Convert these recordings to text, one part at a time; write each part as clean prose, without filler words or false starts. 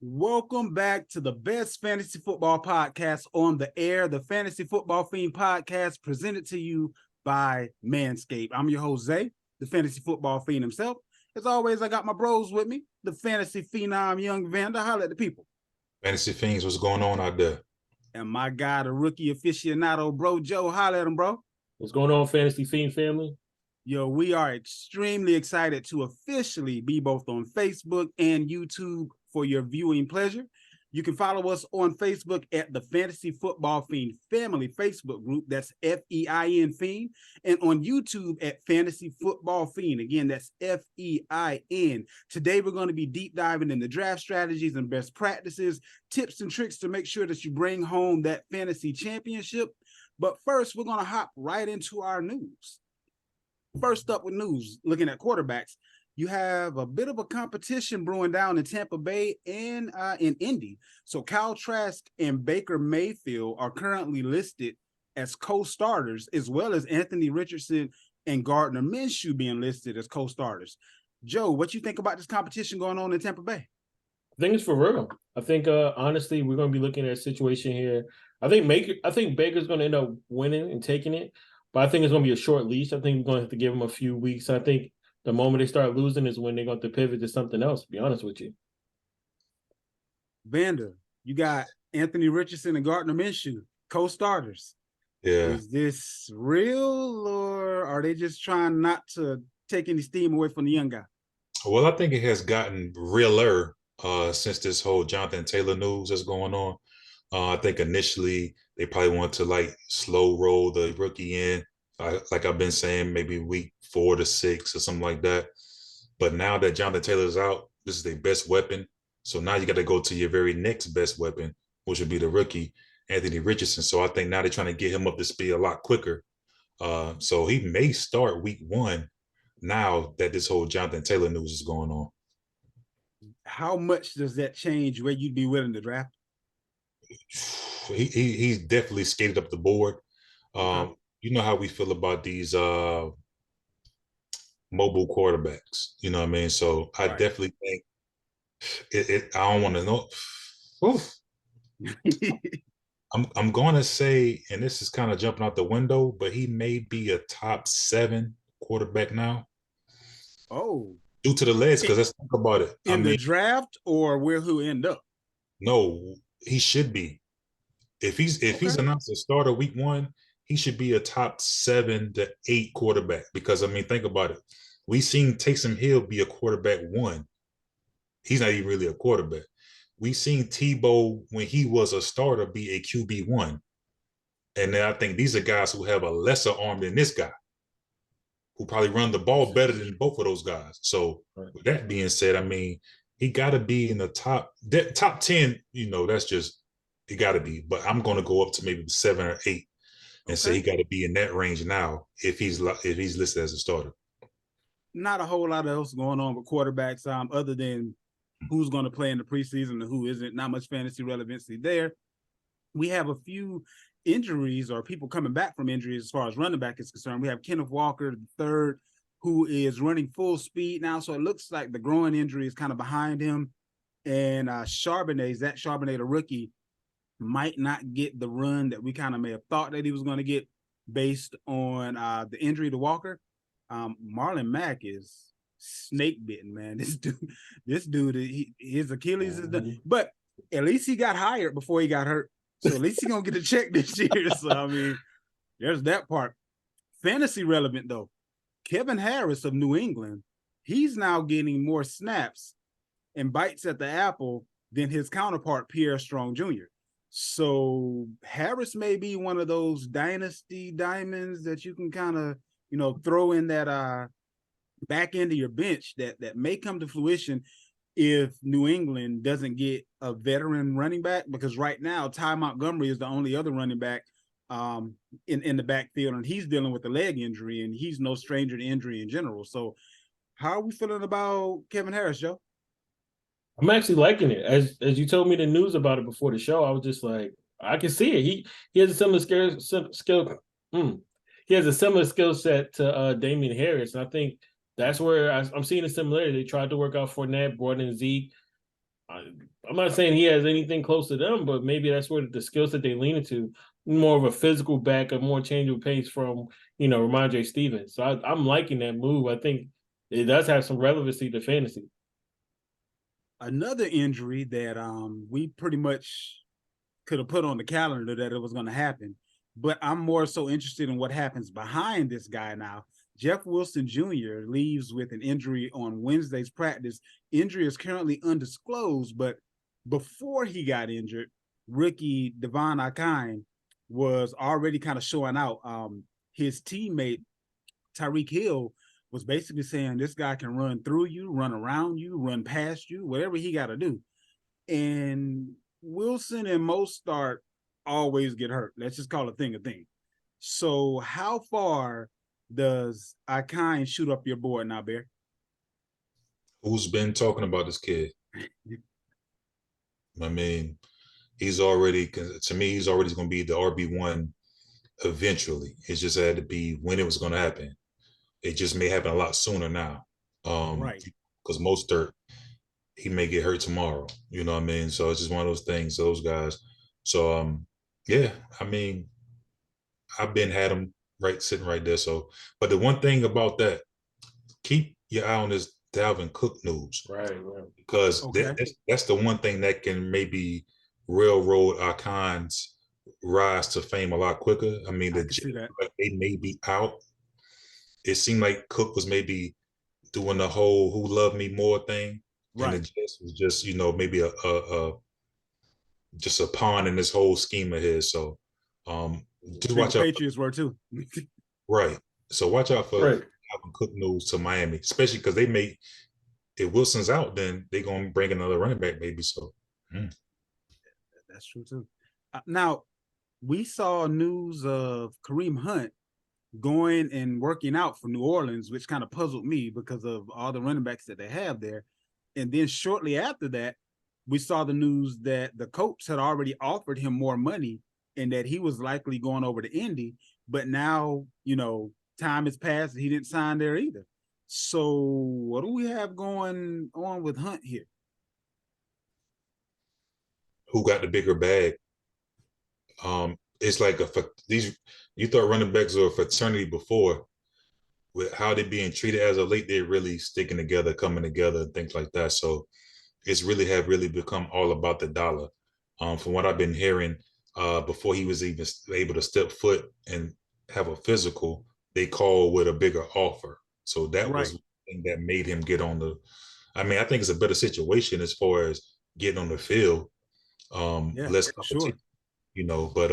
Welcome back to the best fantasy football podcast on the air, the Fantasy Football Fiend podcast presented to you by Manscaped. I'm your host, Zay, the Fantasy Football Fiend himself. As always, I got my bros with me, the Fantasy Phenom Young Vander. Holla at the people. Fantasy Fiends, what's going on out there? And my guy, the rookie aficionado, bro, Joe. Holla at him, bro. What's going on, Fantasy Fiend family? Yo, we are extremely excited to officially be both on Facebook and YouTube for your viewing pleasure. You can follow us on Facebook at the Fantasy Football Fiend Family Facebook group. That's FEIN Fiend. And on YouTube at Fantasy Football Fiend. Again, that's FEIN. Today, we're going to be deep diving into draft strategies and best practices, tips and tricks to make sure that you bring home that fantasy championship. But first, we're going to hop right into our news. First up with news, looking at quarterbacks, you have a bit of a competition brewing down in Tampa Bay and in Indy. So Kyle Trask and Baker Mayfield are currently listed as co-starters, as well as Anthony Richardson and Gardner Minshew being listed as co-starters. Joe, what you think about this competition going on in Tampa Bay? I think it's for real. I think honestly, we're going to be looking at a situation here. I think Baker's going to end up winning and taking it, but I think it's going to be a short leash. I think we're going to have to give him a few weeks. I think the moment they start losing is when they're going to pivot to something else, to be honest with you. Vander, you got Anthony Richardson and Gardner Minshew, co-starters. Yeah. Is this real, or are they just trying not to take any steam away from the young guy? Well, I think it has gotten realer since this whole Jonathan Taylor news that's going on. I think initially they probably want to slow roll the rookie in, like I've been saying, maybe week 4 to 6 or something like that. But now that Jonathan Taylor's out, this is their best weapon. So now you got to go to your very next best weapon, which would be the rookie, Anthony Richardson. So I think now they're trying to get him up to speed a lot quicker. So he may start week 1 now that this whole Jonathan Taylor news is going on. How much does that change where you'd be willing to draft? He's definitely skated up the board. Okay. You know how we feel about these mobile quarterbacks. You know what I mean? So I definitely think I don't want to know. I'm going to say, and this is kind of jumping out the window, but he may be a top 7 quarterback now. Oh, due to the legs, because let's think about it. In the draft, or where he'll end up? No, he should be. If he's announced a starter week 1, he should be a top 7 to 8 quarterback. Because I mean, think about it. We seen Taysom Hill be a quarterback 1. He's not even really a quarterback. We seen Tebow when he was a starter be a QB1. And then I think these are guys who have a lesser arm than this guy, who probably run the ball better than both of those guys. So with that being said, I mean, he got to be in the top 10. You know, that's just he got to be. But I'm going to go up to maybe 7 or 8 and say he got to be in that range now if he's listed as a starter. Not a whole lot else going on with quarterbacks, other than who's going to play in the preseason and who isn't. Not much fantasy relevancy there. We have a few injuries or people coming back from injuries as far as running back is concerned. We have Kenneth Walker III, who is running full speed now. So it looks like the groin injury is kind of behind him. And Charbonnet, the rookie, might not get the run that we kind of may have thought that he was going to get based on the injury to Walker. Marlon Mack is snake bitten, man. This dude, his Achilles is done. But at least he got hired before he got hurt. So at least he's going to get a check this year. So, I mean, there's that part. Fantasy relevant, though. Kevin Harris of New England, he's now getting more snaps and bites at the apple than his counterpart, Pierre Strong Jr. So Harris may be one of those dynasty diamonds that you can kind of, throw in that back end of your bench that may come to fruition if New England doesn't get a veteran running back, because right now Ty Montgomery is the only other running back in the backfield, and he's dealing with a leg injury, and he's no stranger to injury in general. So how are we feeling about Kevin Harris, Joe? I'm actually liking it. As you told me the news about it before the show, I was just like, I can see it. He has a similar skill. He has a similar skill set to Damian Harris, and I think that's where I'm seeing a similarity. They tried to work out Fournette, brought in Zeke. I'm not saying he has anything close to them, but maybe that's where the skills that they lean into, more of a physical back, a more changeable pace from, Ramondre Stevens. So I'm liking that move. I think it does have some relevancy to fantasy. Another injury that we pretty much could have put on the calendar that it was going to happen, but I'm more so interested in what happens behind this guy now. Jeff Wilson Jr. leaves with an injury on Wednesday's practice. Injury is currently undisclosed, but before he got injured, rookie Devon Achane was already kind of showing out. His teammate, Tyreek Hill, was basically saying this guy can run through you, run around you, run past you, whatever he got to do. And Wilson and Mostert always get hurt. Let's just call a thing a thing. So how far does Achane shoot up your board now, Bear? Who's been talking about this kid? I mean, he's already, to me, he's already going to be the RB1 eventually. It just had to be when it was going to happen. It just may happen a lot sooner now. Right. Because Mostert, he may get hurt tomorrow. You know what I mean? So it's just one of those things, those guys. So, yeah, I mean, I've had him sitting right there. So, but the one thing about that, keep your eye on this Dalvin Cook news. Right. Because that's the one thing that can maybe railroad Achane's rise to fame a lot quicker. I mean, they may be out. It seemed like Cook was maybe doing the whole "Who Loved Me More" thing, right? And the Jets was just, maybe just a pawn in this whole scheme of his. So, just watch out. Patriots were too, right? So watch out for Dalvin Cook news to Miami, especially because they may, if Wilson's out, then they're gonna bring another running back, maybe. So, that's true too. Now, we saw news of Kareem Hunt going and working out for New Orleans, which kind of puzzled me because of all the running backs that they have there. And then shortly after that, we saw the news that the Colts had already offered him more money and that he was likely going over to Indy. But now, time has passed and he didn't sign there either. So what do we have going on with Hunt here? Who got the bigger bag? It's like you thought running backs were a fraternity before, with how they're being treated as of late. They're really sticking together, coming together, and things like that. So it's really become all about the dollar. From what I've been hearing, before he was even able to step foot and have a physical, they called with a bigger offer. So that was the thing that made him get on the. I mean, I think it's a better situation as far as getting on the field. Less competition. Sure. But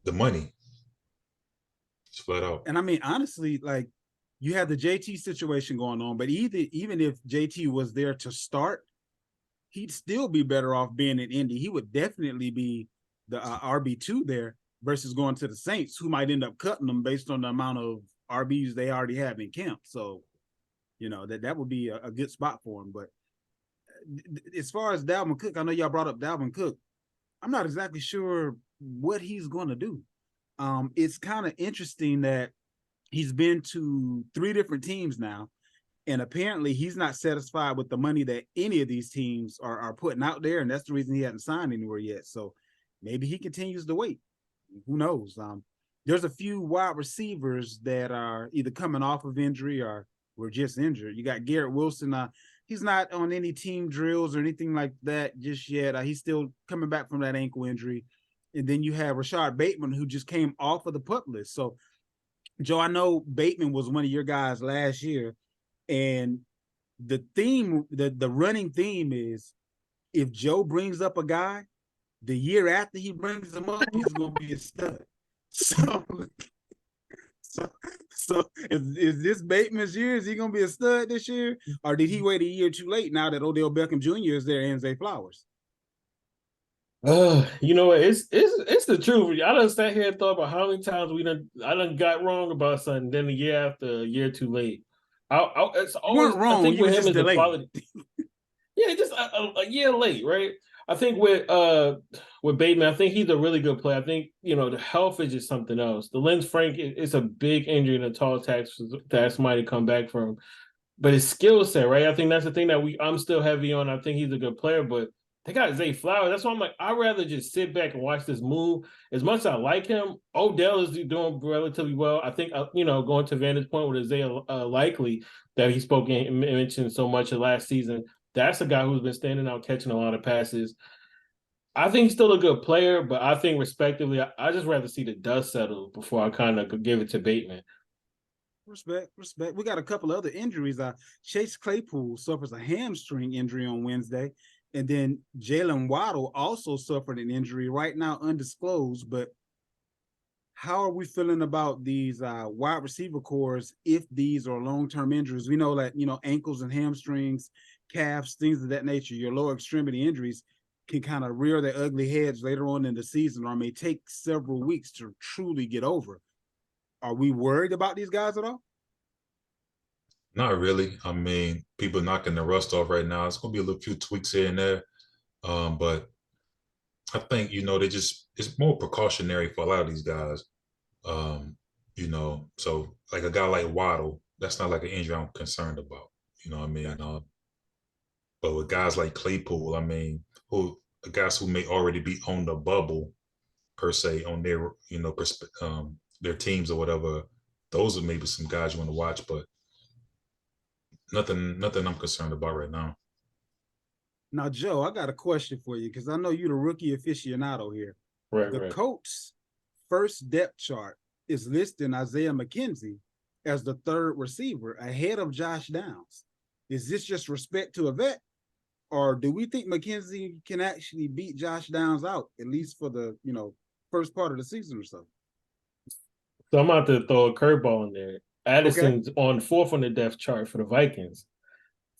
the money, it's flat out. And I mean, honestly, like you have the JT situation going on, but even if JT was there to start, he'd still be better off being in Indy. He would definitely be the RB2 there versus going to the Saints, who might end up cutting them based on the amount of RBs they already have in camp. So, that would be a good spot for him. But as far as Dalvin Cook, I know y'all brought up Dalvin Cook. I'm not exactly sure what he's going to do. It's kind of interesting that he's been to 3 different teams now, and apparently he's not satisfied with the money that any of these teams are putting out there, and that's the reason he hasn't signed anywhere yet. So maybe he continues to wait. Who knows? There's a few wide receivers that are either coming off of injury or were just injured. You got Garrett Wilson. He's not on any team drills or anything like that just yet. He's still coming back from that ankle injury. And then you have Rashad Bateman, who just came off of the PUP list. So, Joe, I know Bateman was one of your guys last year. And the theme, the running theme is if Joe brings up a guy, the year after he brings him up, he's going to be a stud. So is this Bateman's year? Is he going to be a stud this year? Or did he wait a year too late now that Odell Beckham Jr. is there and Zay Flowers? It's the truth. I done sat here and thought about how many times I done got wrong about something. Then a year after, a year too late. It's always wrong. I think you with him is delayed. the quality. Yeah, just a year late, right? I think with Bateman, I think he's a really good player. I think the health is just something else. The Lynn Frank is a big injury and a tall task that somebody to come back from. But his skill set, right? I think that's the thing that I'm still heavy on. I think he's a good player, but they got Zay Flowers. That's why I'm like, I'd rather just sit back and watch this move. As much as I like him, Odell is doing relatively well. I think, going to Vander's point with Isaiah Likely that he spoke and mentioned so much of last season, that's a guy who's been standing out, catching a lot of passes. I think he's still a good player, but I think respectively, I just rather see the dust settle before I kind of give it to Bateman. Respect. We got a couple of other injuries. Chase Claypool suffers a hamstring injury on Wednesday, and then Jalen Waddle also suffered an injury right now, undisclosed. But how are we feeling about these wide receiver cores if these are long-term injuries? We know that, ankles and hamstrings, calves, things of that nature, your lower extremity injuries can kind of rear their ugly heads later on in the season, or may take several weeks to truly get over. Are we worried about these guys at all? Not really. I mean, people knocking the rust off right now. It's going to be a little few tweaks here and there. But I think, it's more precautionary for a lot of these guys. So like a guy like Waddle, that's not like an injury I'm concerned about. You know what I mean? But with guys like Claypool, I mean, guys who may already be on the bubble per se on their, their teams or whatever, those are maybe some guys you want to watch, but nothing I'm concerned about right now. Now, Joe, I got a question for you because I know you're the rookie aficionado here. The Colts' first depth chart is listing Isaiah McKenzie as the third receiver ahead of Josh Downs. Is this just respect to a vet, or do we think McKenzie can actually beat Josh Downs out, at least for the first part of the season or so? So I'm about to throw a curveball in there. Addison's on fourth on the depth chart for the Vikings.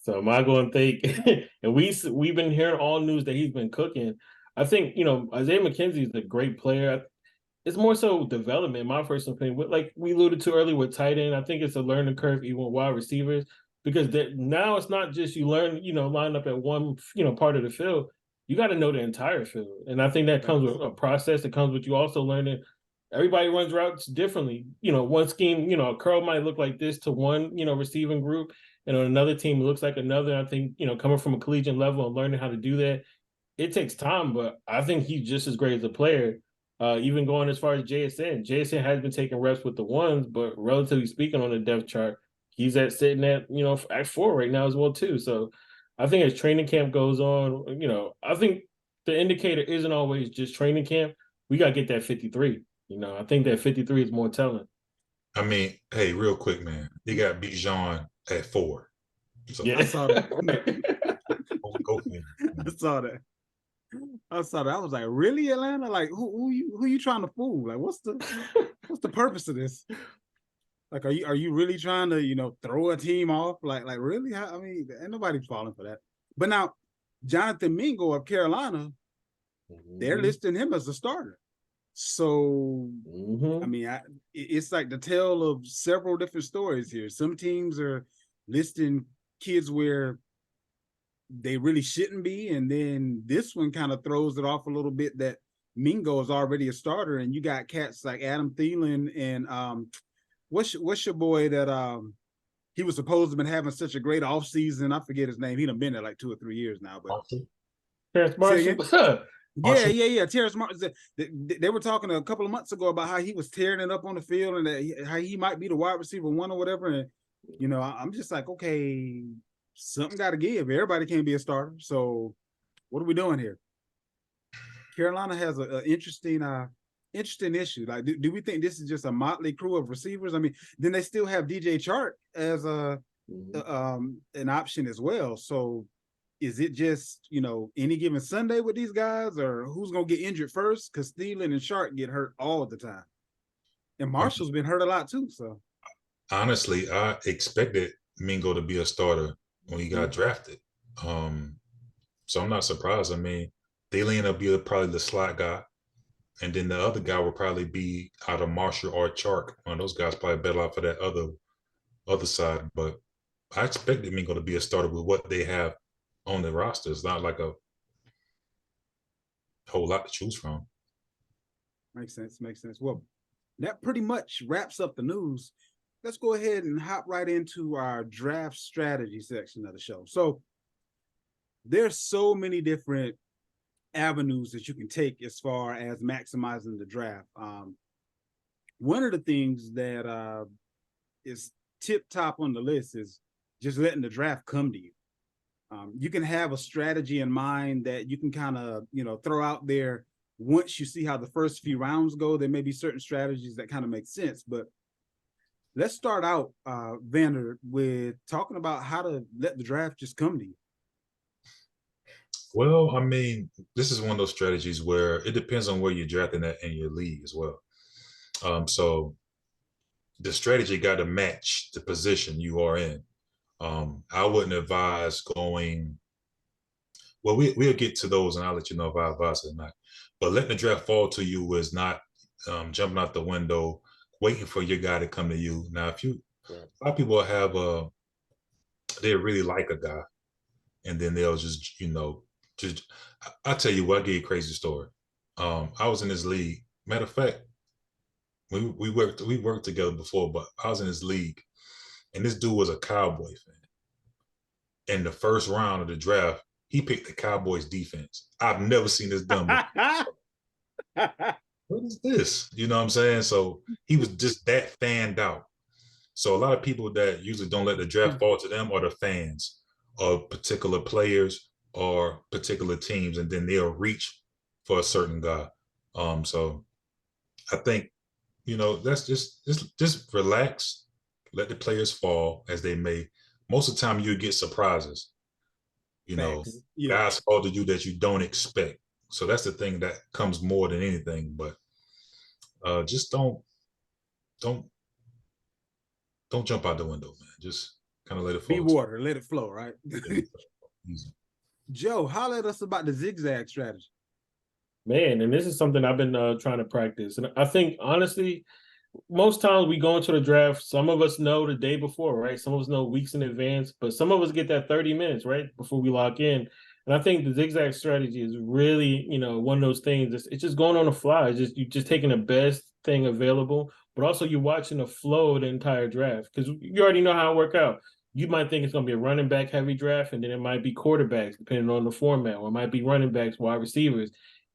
So am I going to think? And we've been hearing all news that he's been cooking. I think Isaiah McKenzie is a great player. It's more so development, in my personal opinion. Like we alluded to earlier with tight end, I think it's a learning curve even with wide receivers, because now it's not just you learn line up at one part of the field. You got to know the entire field, and I think that comes with a process. It comes with you also learning. Everybody runs routes differently. One scheme, a curl might look like this to one, receiving group, and on another team it looks like another. I think, coming from a collegiate level and learning how to do that, it takes time, but I think he's just as great as a player. Even going as far as JSN. JSN has been taking reps with the ones, but relatively speaking on the depth chart, he's sitting at, at 4 right now as well too. So I think as training camp goes on, I think the indicator isn't always just training camp. We got to get that 53. I think that 53 is more telling. I mean, hey, real quick, man. They got Bijan at 4. So yeah. I saw that. I saw that. I was like, really, Atlanta? Like, who you trying to fool? Like, what's the purpose of this? Like, are you really trying to throw a team off? Like really? I mean, ain't nobody falling for that. But now, Jonathan Mingo of Carolina, they're listing him as a starter. So, I mean, it's like the tale of several different stories here. Some teams are listing kids where they really shouldn't be, and then this one kind of throws it off a little bit that Mingo is already a starter, and you got cats like Adam Thielen and what's your boy that he was supposed to have been having such a great offseason. I forget his name. He done been there like 2 or 3 years now. But Terrace Marshall. Yeah. Terrace Marshall. They were talking a couple of months ago about how he was tearing it up on the field and that how he might be the wide receiver 1 or whatever. And I'm just like, okay, something got to give. Everybody can't be a starter. So what are we doing here? Carolina has an interesting issue. Like, do we think this is just a motley crew of receivers? I mean, then they still have DJ Chark as an option as well. So is it just, any given Sunday with these guys, or who's going to get injured first? Because Thielen and Chark get hurt all the time. And Marshall's been hurt a lot too. So honestly, I expected Mingo to be a starter when he got drafted. So I'm not surprised. I mean, Thielen will be probably the slot guy. And then the other guy will probably be either Marshall or Chark. One of those guys probably better off for that other side. But I expected Mingo to be a starter with what they have on the roster. It's not like a whole lot to choose from. Makes sense. Well, that pretty much wraps up the news. Let's go ahead and hop right into our draft strategy section of the show. So there's so many different avenues that you can take as far as maximizing the draft. One of the things that is tip top on the list is just letting the draft come to you. You can have a strategy in mind that you can kind of, throw out there. Once you see how the first few rounds go, there may be certain strategies that kind of make sense. But let's start out, Vander, with talking about how to let the draft just come to you. Well, I mean, this is one of those strategies where it depends on where you're drafting at in your league as well. So the strategy got to match the position you are in. I wouldn't advise going. Well, we'll get to those, and I'll let you know if I advise it or not. But letting the draft fall to you is not jumping out the window, waiting for your guy to come to you. Now, a lot of people have they really like a guy, and then they'll just I'll tell you what, I'll give you a crazy story. I was in this league. Matter of fact, we worked together before, but I was in this league, and this dude was a Cowboy fan. In the first round of the draft, he picked the Cowboys defense. I've never seen this done before. What is this? You know what I'm saying? So he was just that fanned out. So a lot of people that usually don't let the draft fall to them are the fans of particular players or particular teams, and then they'll reach for a certain guy. So I think, that's just relax, let the players fall as they may. Most of the time you get surprises. Guys fall to you that you don't expect. So that's the thing that comes more than anything. But just don't jump out the window, man. Just kind of let it flow. Be water, let it flow, right? Joe, holler at us about the zigzag strategy. Man, and this is something I've been trying to practice. And I think, honestly, most times we go into the draft, some of us know the day before, right? Some of us know weeks in advance, but some of us get that 30 minutes, right, before we lock in. And I think the zigzag strategy is really, one of those things. It's just going on the fly. You're just taking the best thing available, but also you're watching the flow of the entire draft, because you already know how it work out. You might think it's going to be a running back heavy draft, and then it might be quarterbacks, depending on the format, or it might be running backs, wide receivers.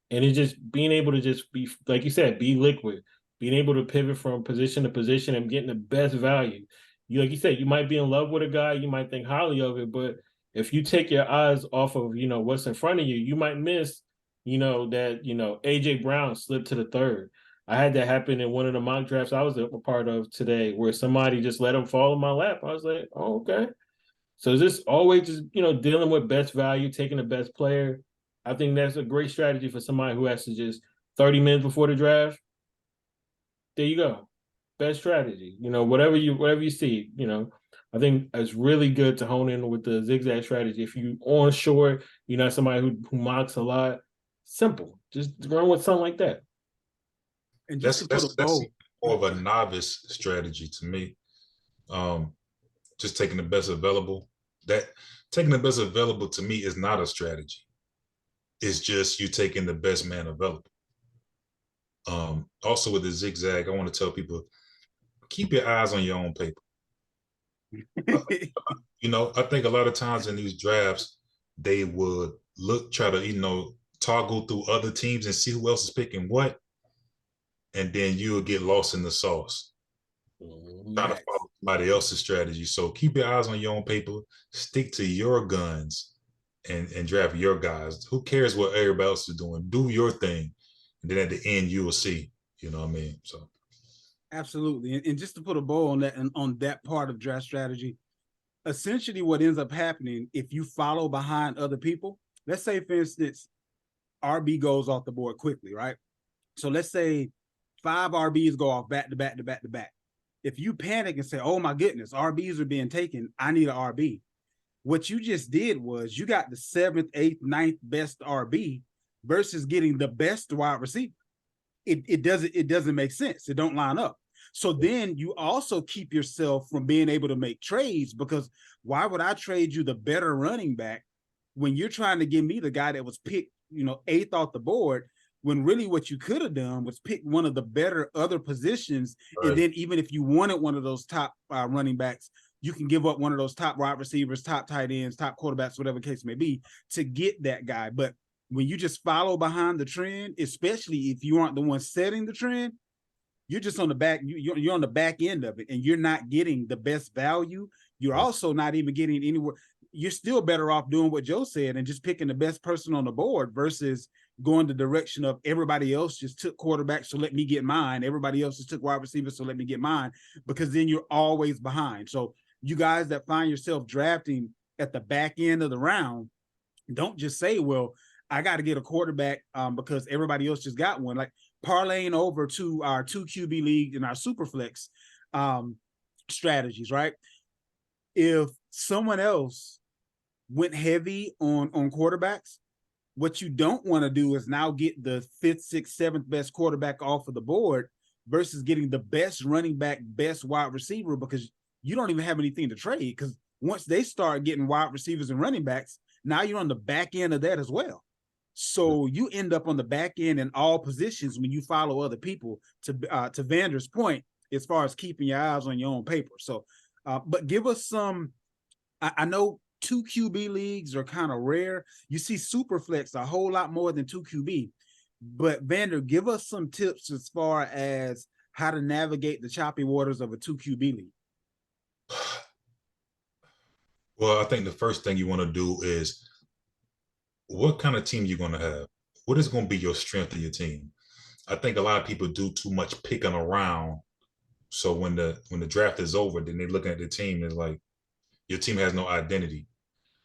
And it's just being able to just be, like you said, be liquid, being able to pivot from position to position and getting the best value. Like you said, you might be in love with a guy, you might think highly of it, but if you take your eyes off of, what's in front of you, you might miss, that, AJ Brown slipped to the third. I had that happen in one of the mock drafts I was a part of today, where somebody just let him fall in my lap. I was like, oh, okay. So is this always just, dealing with best value, taking the best player? I think that's a great strategy for somebody who has to just 30 minutes before the draft. There you go. Best strategy. Whatever you see, I think it's really good to hone in with the zigzag strategy. If you on short, you're not somebody who mocks a lot. Simple. Just run with something like that. And that's more of a novice strategy to me. Just taking the best available. Taking the best available to me is not a strategy. It's just you taking the best man available. Also with the zigzag, I want to tell people, keep your eyes on your own paper. I think a lot of times in these drafts, they would try to, toggle through other teams and see who else is picking what. And then you'll get lost in the sauce. Trying to follow somebody else's strategy. So keep your eyes on your own paper, stick to your guns, and draft your guys. Who cares what everybody else is doing? Do your thing. And then at the end, you will see, you know what I mean? So absolutely. And just to put a bow on that, and on that part of draft strategy, essentially what ends up happening, if you follow behind other people, let's say, for instance, RB goes off the board quickly, right? So let's say 5 RBs go off back to back to back to back. If you panic and say, oh my goodness, RBs are being taken, I need an RB. What you just did was you got the 7th, 8th, 9th best RB versus getting the best wide receiver. It doesn't make sense. It don't line up. So then you also keep yourself from being able to make trades, because why would I trade you the better running back when you're trying to give me the guy that was picked, 8th off the board, when really what you could have done was pick one of the better other positions. Right. And then even if you wanted one of those top running backs, you can give up one of those top wide receivers, top tight ends, top quarterbacks, whatever the case may be, to get that guy. But when you just follow behind the trend, especially if you aren't the one setting the trend, you're just on the back, you're on the back end of it, and you're not getting the best value. You're also not even getting anywhere. You're still better off doing what Joe said and just picking the best person on the board versus going the direction of everybody else just took quarterback, so let me get mine. Everybody else just took wide receiver, so let me get mine, because then you're always behind. So you guys that find yourself drafting at the back end of the round, don't just say, well, I got to get a quarterback because everybody else just got one. Like parlaying over to our 2 QB league and our super flex strategies, right? If someone else went heavy on quarterbacks, what you don't want to do is now get the 5th, 6th, 7th best quarterback off of the board versus getting the best running back, best wide receiver, because you don't even have anything to trade. Because once they start getting wide receivers and running backs, now you're on the back end of that as well. So you end up on the back end in all positions when you follow other people, to Vander's point, as far as keeping your eyes on your own paper. So, but give us some, I know 2 QB leagues are kind of rare. You see Superflex a whole lot more than 2 QB. But Vander, give us some tips as far as how to navigate the choppy waters of a 2 QB league. Well, I think the first thing you want to do is, what kind of team you're going to have? What is going to be your strength of your team? I think a lot of people do too much picking around. So when the draft is over, then they're looking at the team, it's like your team has no identity.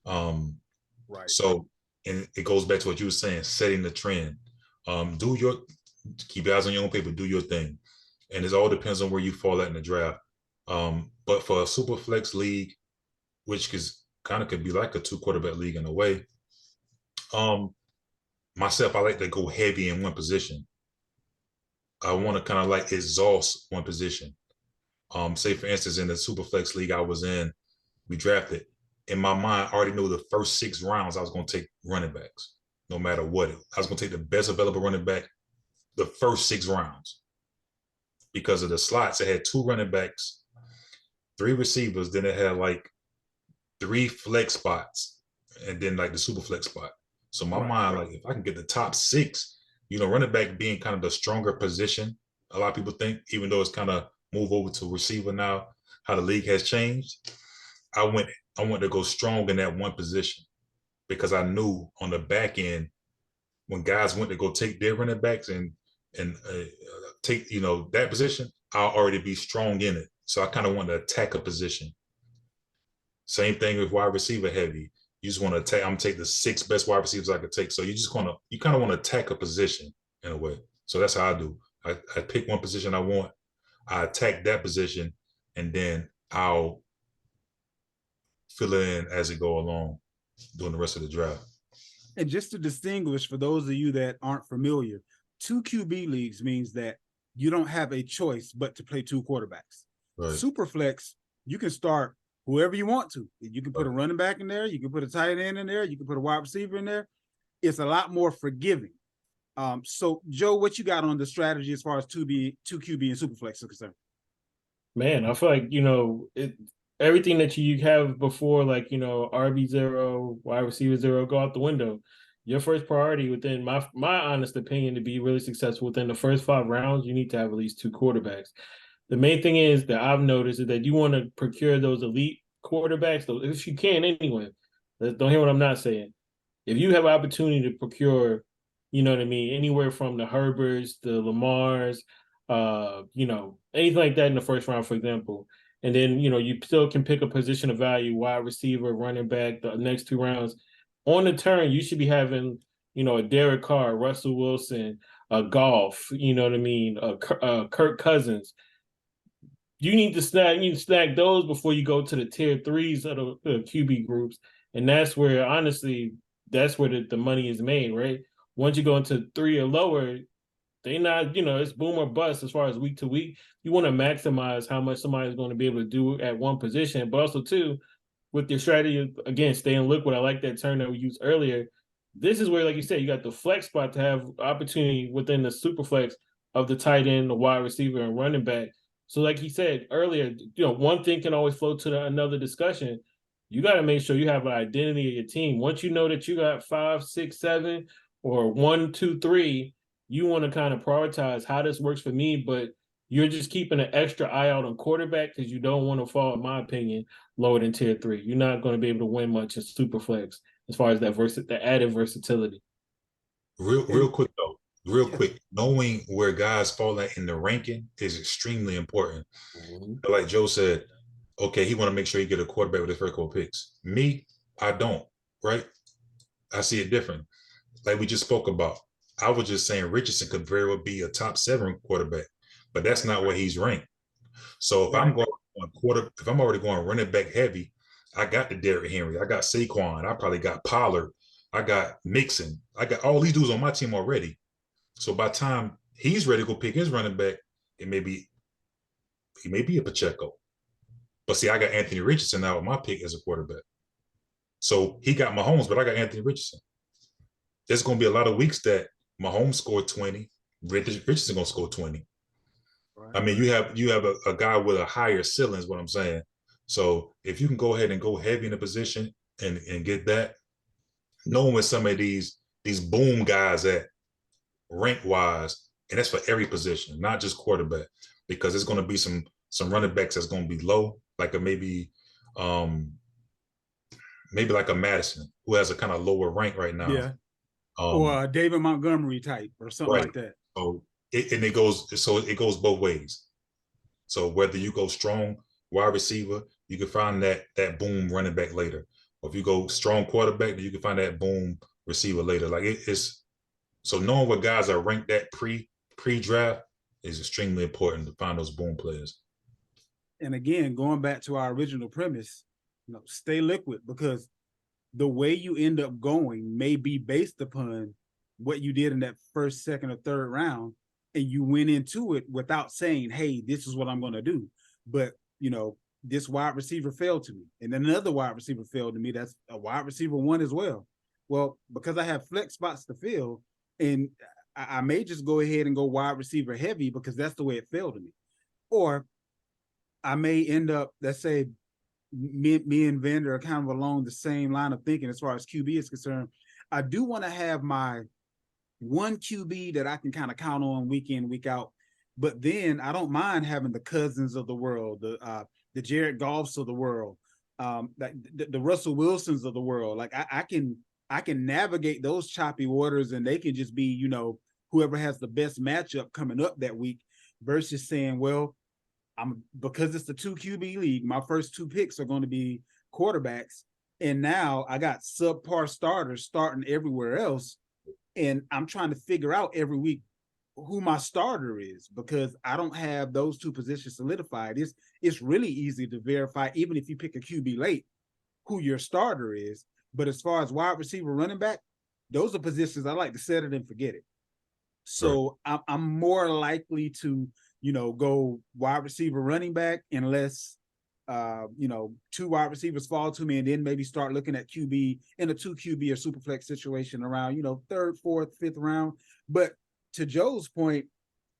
Right. So, and it goes back to what you were saying, setting the trend. Keep your eyes on your own paper, do your thing. And it all depends on where you fall at in the draft. But for a super flex league, which is kind of could be like a 2 quarterback league in a way, myself, I like to go heavy in one position. I want to kind of like exhaust one position. Say for instance, in the super flex league I was in, we drafted. In my mind, I already knew the first 6 rounds I was going to take running backs, no matter what. I was going to take the best available running back the first 6 rounds. Because of the slots, it had 2 running backs, 3 receivers, then it had like 3 flex spots, and then like the super flex spot. So my mind, like, if I can get the top 6, running back being kind of the stronger position, a lot of people think, even though it's kind of move over to receiver now, how the league has changed. I want to go strong in that one position, because I knew on the back end, when guys went to go take their running backs and take that position, I'll already be strong in it. So I kind of want to attack a position. Same thing with wide receiver heavy. You just want to attack. I'm gonna take the 6 best wide receivers I could take. So you kind of want to attack a position in a way. So that's how I do. I pick one position I want, I attack that position, and then I'll fill it in as it go along during the rest of the draft. And just to distinguish for those of you that aren't familiar, 2 QB leagues means that you don't have a choice but to play 2 quarterbacks. Right. Superflex, you can start whoever you want to. You can put a running back in there. You can put a tight end in there. You can put a wide receiver in there. It's a lot more forgiving. So, Joe, what you got on the strategy as far as 2 QB and Superflex are concerned? Man, I feel like, everything that you have before, like, RB0, wide receiver 0, go out the window. Your first priority within my honest opinion, to be really successful within the first 5 rounds, you need to have at least 2 quarterbacks. The main thing is that I've noticed is that you want to procure those elite quarterbacks, though, if you can anyway. Don't hear what I'm not saying. If you have an opportunity to procure, anywhere from the Herberts, the Lamars, anything like that in the first round, for example, and then, you still can pick a position of value, wide receiver, running back, the next 2 rounds. On the turn, you should be having, a Derek Carr, Russell Wilson, a Goff, Kirk Cousins. You need to snag those before you go to the tier 3s of the QB groups. And that's where, honestly, the money is made, right? Once you go into 3 or lower, they not, it's boom or bust as far as week to week. You want to maximize how much somebody's going to be able to do at one position, but also, too, with your strategy, again, staying liquid. I like that term that we used earlier. This is where, like you said, you got the flex spot to have opportunity within the super flex of the tight end, the wide receiver, and running back. So like he said earlier, one thing can always flow to another discussion. You got to make sure you have an identity of your team. Once you know that you got 5, 6, 7, or 1, 2, 3, you want to kind of prioritize how this works for me, but you're just keeping an extra eye out on quarterback because you don't want to fall, in my opinion, lower than tier 3. You're not going to be able to win much in super flex as far as that the added versatility. Real quick though, real Yeah. quick, knowing where guys fall at in the ranking is extremely important. Mhm. Like Joe said, okay, he want to make sure he get a quarterback with his first couple picks. Me, I don't, right? I see it different. Like we just spoke about. I was just saying Richardson could very well be a top 7 quarterback, but that's not where he's ranked. So if I'm going if I'm already going running back heavy, I got the Derrick Henry, I got Saquon, I probably got Pollard, I got Mixon, I got all these dudes on my team already. So by the time he's ready to go pick his running back, he may be a Pacheco. But see, I got Anthony Richardson now with my pick as a quarterback. So he got Mahomes, but I got Anthony Richardson. There's going to be a lot of weeks that Mahomes scored 20, Richardson going to score 20. Right. I mean, you have a guy with a higher ceiling is what I'm saying. So if you can go ahead and go heavy in a position and get that, knowing where some of these boom guys at rank wise, and that's for every position, not just quarterback, because there's going to be some running backs that's going to be low, like maybe like a Madison who has a kind of lower rank right now. Yeah. Or a David Montgomery type or something right. like that. So it goes both ways. So whether you go strong wide receiver, you can find that boom running back later. Or if you go strong quarterback, then you can find that boom receiver later. Like it's so knowing what guys are ranked at pre-draft is extremely important to find those boom players. And again, going back to our original premise, stay liquid, because the way you end up going may be based upon what you did in that first, second, or third round, and you went into it without saying, hey, this is what I'm going to do. But, this wide receiver failed to me, and then another wide receiver failed to me. That's a wide receiver 1 as well. Well, because I have flex spots to fill, and I may just go ahead and go wide receiver heavy because that's the way it failed to me. Or I may end up, let's say, me and Vander are kind of along the same line of thinking as far as QB is concerned. I do want to have my 1 QB that I can kind of count on week in, week out. But then I don't mind having the Cousins of the world, the Jared Goffs of the world, the Russell Wilsons of the world. Like I can navigate those choppy waters, and they can just be, whoever has the best matchup coming up that week, versus saying, well, because it's the 2 QB league, my first 2 picks are going to be quarterbacks, and now I got subpar starters starting everywhere else, and I'm trying to figure out every week who my starter is, because I don't have those 2 positions solidified. It's really easy to verify, even if you pick a QB late, who your starter is. But as far as wide receiver, running back, those are positions I like to set it and forget it. So I'm more likely to go wide receiver, running back, unless 2 wide receivers fall to me, and then maybe start looking at QB in a 2 QB or super flex situation around 3rd, 4th, 5th round. But to Joe's point,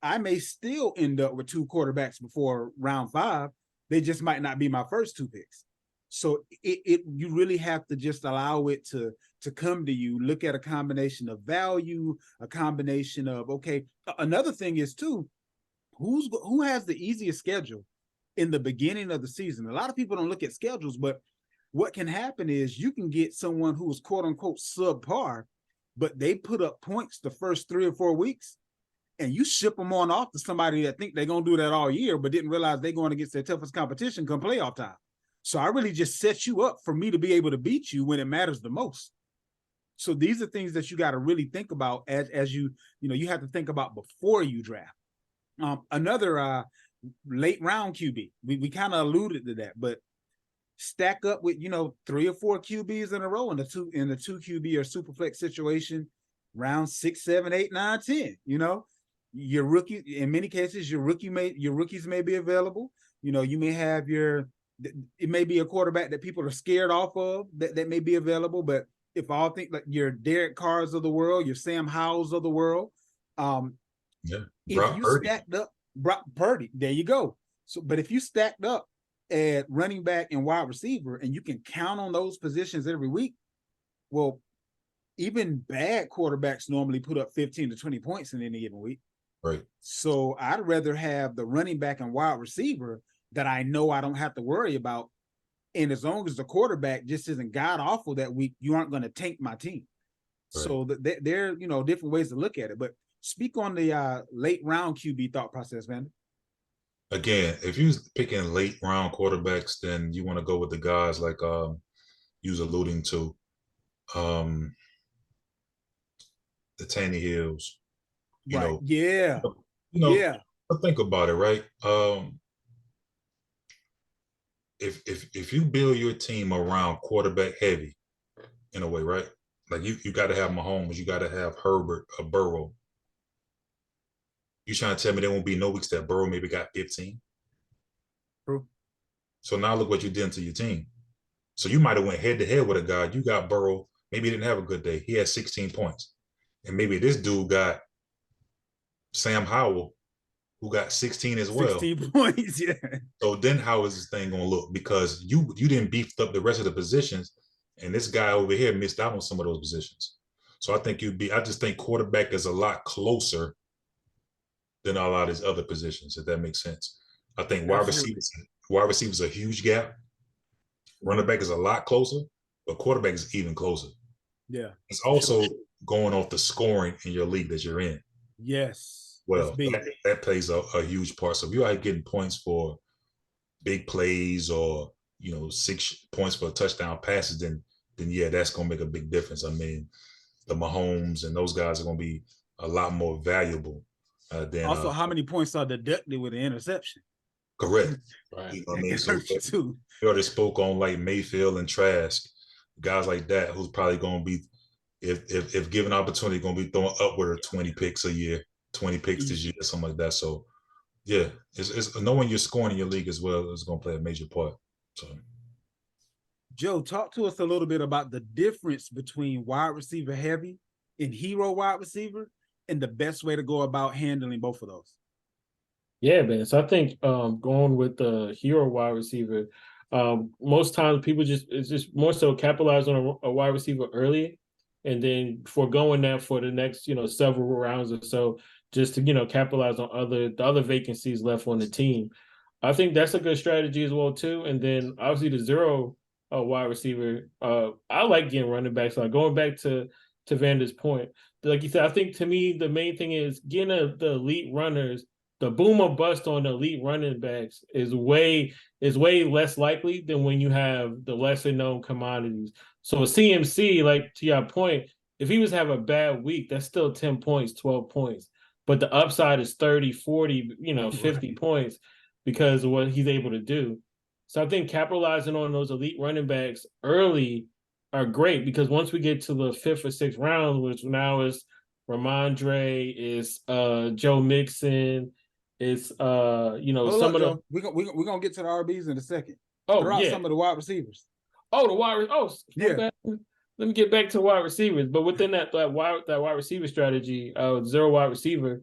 I may still end up with 2 quarterbacks before round 5. They just might not be my first 2 picks. So you really have to just allow it to come to you. Look at a combination of value, a combination of, okay. Another thing is too, who has the easiest schedule in the beginning of the season? A lot of people don't look at schedules, but what can happen is you can get someone who is quote unquote subpar, but they put up points the first 3 or 4 weeks, and you ship them on off to somebody that think they're going to do that all year, but didn't realize they're going against their toughest competition come playoff time. So I really just set you up for me to be able to beat you when it matters the most. So these are things that you got to really think about as you have to think about before you draft. Another late round QB, we kind of alluded to that, but stack up with 3 or 4 QBs in a row in the 2 QB or super flex situation, round 6, 7, 8, 9, 10. Your rookie, in many cases, your rookies may be available. You may have it may be a quarterback that people are scared off of that may be available. But if all think like your Derek Carrs of the world, your Sam Howells of the world, if you stacked up Brock Purdy, there you go. So, but if you stacked up at running back and wide receiver, and you can count on those positions every week, well, even bad quarterbacks normally put up 15 to 20 points in any given week. Right. So I'd rather have the running back and wide receiver that I know I don't have to worry about. And as long as the quarterback just isn't god awful that week, you aren't going to tank my team. Right. So there, different ways to look at it. But speak on the late round QB thought process, man. Again, if you're picking late round quarterbacks, then you want to go with the guys like you was alluding to, the Tannehills. Right. Yeah. Yeah. Think about it, right? If you build your team around quarterback heavy, in a way, right? Like you got to have Mahomes, you got to have Herbert, a Burrow. You trying to tell me there won't be no weeks that Burrow maybe got 15? True. So now look what you did to your team. So you might have went head to head with a guy. You got Burrow. Maybe he didn't have a good day. He had 16 points. And maybe this dude got Sam Howell, who got 16 as well. 16 points, yeah. So then how is this thing going to look? Because you didn't beef up the rest of the positions, and this guy over here missed out on some of those positions. So I just think quarterback is a lot closer than a lot of these other positions, if that makes sense. I think wide receivers a huge gap. Running back is a lot closer, but quarterback is even closer. Yeah. It's also going off the scoring in your league that you're in. Yes. Well, that plays a huge part. So if you are getting points for big plays or 6 points for touchdown passes, then yeah, that's gonna make a big difference. I mean, the Mahomes and those guys are gonna be a lot more valuable than also how many points are deducted with an interception. Correct. Right. You know what I mean? So you already spoke on like Mayfield and Trask, guys like that, who's probably gonna be, if given opportunity, gonna be throwing upward of 20 picks a year, 20 picks this year, something like that. So yeah, it's knowing you're scoring in your league as well is gonna play a major part. So Joe, talk to us a little bit about the difference between wide receiver heavy and hero wide receiver and the best way to go about handling both of those. Yeah, man. So I think going with the hero wide receiver, most times people it's just more so capitalize on a wide receiver early, and then foregoing that for the next several rounds or so, just to capitalize on the other vacancies left on the team. I think that's a good strategy as well too. And then obviously the zero wide receiver, I like getting running backs. Like going back to Vander's point, like you said, I think to me the main thing is getting the elite runners. The boom or bust on the elite running backs is way less likely than when you have the lesser known commodities. So a CMC, like to your point, if he was to have a bad week, that's still 10 points, 12 points. But the upside is 30, 40, 50 points because of what he's able to do. So I think capitalizing on those elite running backs early are great because once we get to the 5th or 6th round, which now is Ramondre, is Joe Mixon, it's some of the we're gonna get to the RBs in a second. Oh, throw out some of the wide receivers. Oh, the wide yeah. Let me get back to wide receivers. But within that wide receiver strategy, zero wide receiver,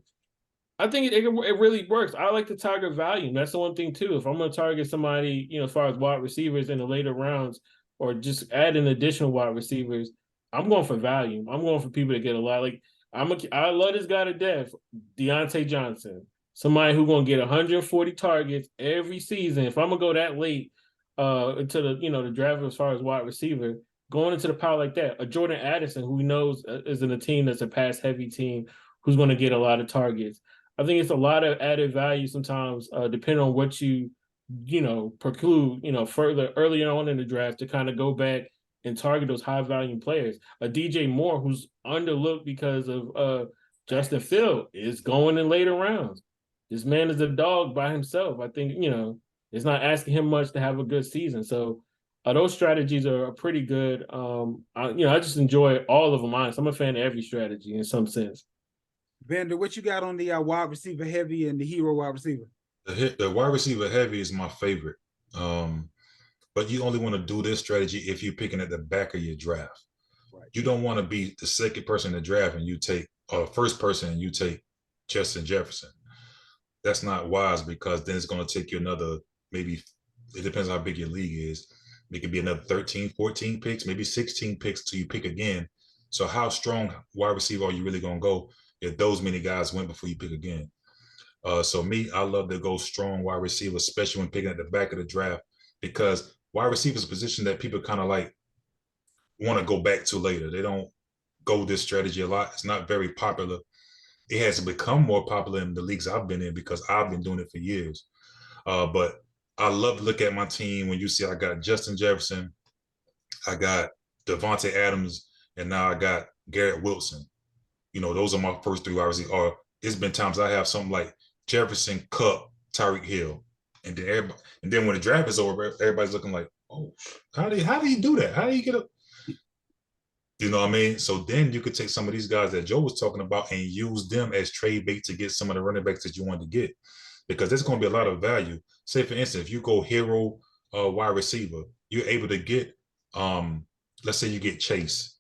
I think it really works. I like to target value. That's the one thing too. If I'm going to target somebody, as far as wide receivers in the later rounds, or just add in additional wide receivers, I'm going for value. I'm going for people to get a lot. Like I love this guy to death, Deontay Johnson. Somebody who's going to get 140 targets every season. If I'm going to go that late into the draft as far as wide receiver, going into the pile like that, a Jordan Addison who knows is in a team that's a pass heavy team who's going to get a lot of targets. I think it's a lot of added value sometimes, depending on what you preclude, further earlier on in the draft to kind of go back and target those high value players. A DJ Moore who's underlooked because of Justin Field is going in later rounds. This man is a dog by himself. I think, it's not asking him much to have a good season. So those strategies are pretty good. I just enjoy all of them. Honestly, I'm a fan of every strategy in some sense. Vander, what you got on the wide receiver heavy and the hero wide receiver? The wide receiver heavy is my favorite. But you only want to do this strategy if you're picking at the back of your draft. Right. You don't want to be the second person in the draft and you take first person and you take Justin Jefferson. That's not wise because then it's going to take you another, maybe it depends on how big your league is. It could be another 13, 14 picks, maybe 16 picks till you pick again So how strong wide receiver are you really gonna go if those many guys went before you pick again? So me, I love to go strong wide receiver, especially when picking at the back of the draft, because wide receiver is a position that people kind of like want to go back to later. They don't go this strategy a lot. It's not very popular. It has become more popular in the leagues I've been in because I've been doing it for years. But I love to look at my team when you see I got Justin Jefferson, I got Devontae Adams, and now I got Garrett Wilson. You know, those are my first three wide receivers. Or it's been times I have something like Jefferson, Kupp, Tyreek Hill, and then when the draft is over, everybody's looking like, oh, how do you do that? How do you get up? You know what I mean? So then you could take some of these guys that Joe was talking about and use them as trade bait to get some of the running backs that you want to get, because there's going to be a lot of value. Say, for instance, if you go hero wide receiver, you're able to get, let's say you get Chase,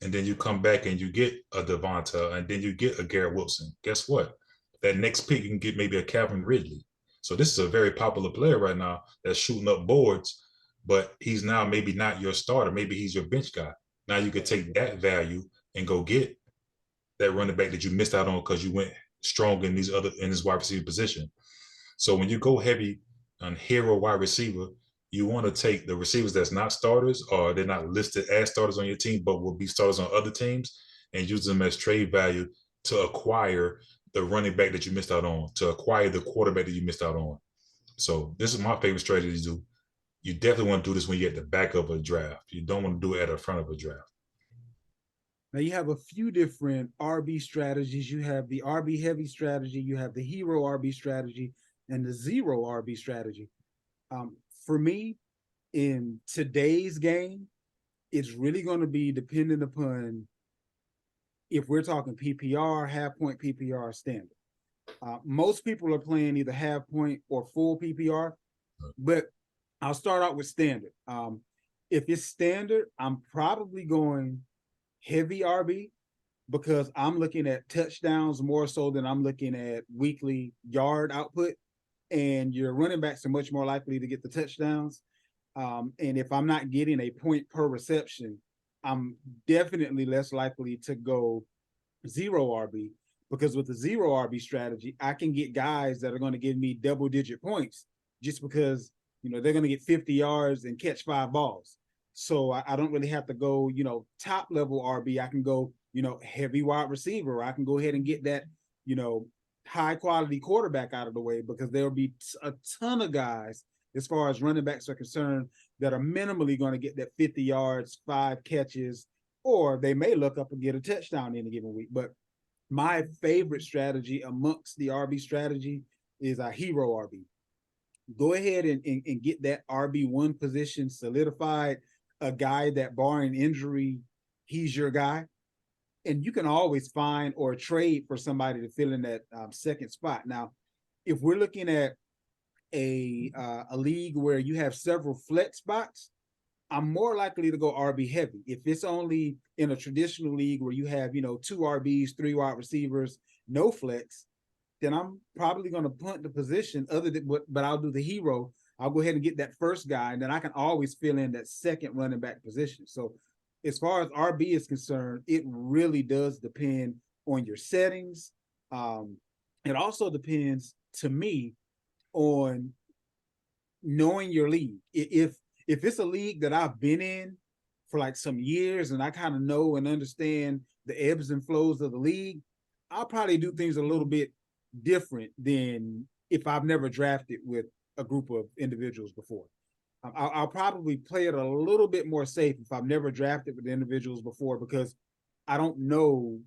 and then you come back and you get a Devonta, and then you get a Garrett Wilson. Guess what? That next pick, you can get maybe a Calvin Ridley. So this is a very popular player right now that's shooting up boards, but he's now maybe not your starter. Maybe he's your bench guy. Now you could take that value and go get that running back that you missed out on because you went strong in this wide receiver position. So when you go heavy on hero wide receiver, you want to take the receivers that's not starters or they're not listed as starters on your team, but will be starters on other teams, and use them as trade value to acquire the running back that you missed out on, to acquire the quarterback that you missed out on. So this is my favorite strategy to do. You definitely want to do this when you're at the back of a draft. You don't want to do it at the front of a draft. Now you have a few different RB strategies. You have the RB heavy strategy, you have the hero RB strategy, and the zero RB strategy. For me, in today's game, it's really going to be dependent upon if we're talking PPR, half point PPR, standard. Most people are playing either half point or full PPR, but I'll start out with standard. If it's standard, I'm probably going heavy RB because I'm looking at touchdowns more so than I'm looking at weekly yard output. And your running backs are much more likely to get the touchdowns. And if I'm not getting a point per reception, I'm definitely less likely to go zero RB, because with the zero RB strategy, I can get guys that are going to give me double-digit points just because, you know, they're going to get 50 yards and catch 5 balls. So I don't really have to go, you know, top level RB. I can go, you know, heavy wide receiver. I can go ahead and get that, you know, high quality quarterback out of the way, because there'll be a ton of guys as far as running backs are concerned that are minimally going to get that 50 yards, 5 catches, or they may look up and get a touchdown in a given week. But my favorite strategy amongst the RB strategy is a hero RB. Go ahead and get that RB1 position solidified, a guy that barring injury, he's your guy. And you can always find or trade for somebody to fill in that second spot. Now, if we're looking at a league where you have several flex spots, I'm more likely to go RB heavy. If it's only in a traditional league where you have, you know, 2 RBs, 3 wide receivers, no flex, then I'm probably going to punt the position but I'll do the hero. I'll go ahead and get that first guy, and then I can always fill in that second running back position. So as far as RB is concerned, it really does depend on your settings. It also depends, to me, on knowing your league. If it's a league that I've been in for like some years and I kind of know and understand the ebbs and flows of the league, I'll probably do things a little bit different than if I've never drafted with a group of individuals before. I'll probably play it a little bit more safe if I've never drafted with individuals before, because I don't know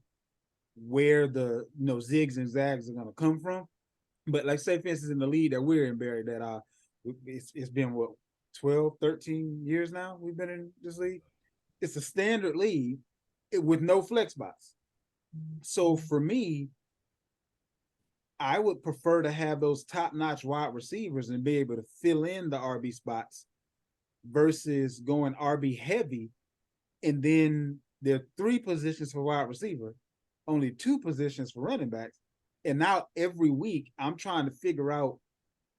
where the zigs and zags are going to come from. But like, say, for instance, in the league that we're in, Barry, that it's been what, 12, 13 years now we've been in this league. It's a standard league with no flex spots. So for me, I would prefer to have those top-notch wide receivers and be able to fill in the RB spots versus going RB heavy. And then there are 3 positions for wide receiver, only 2 positions for running backs. And now every week I'm trying to figure out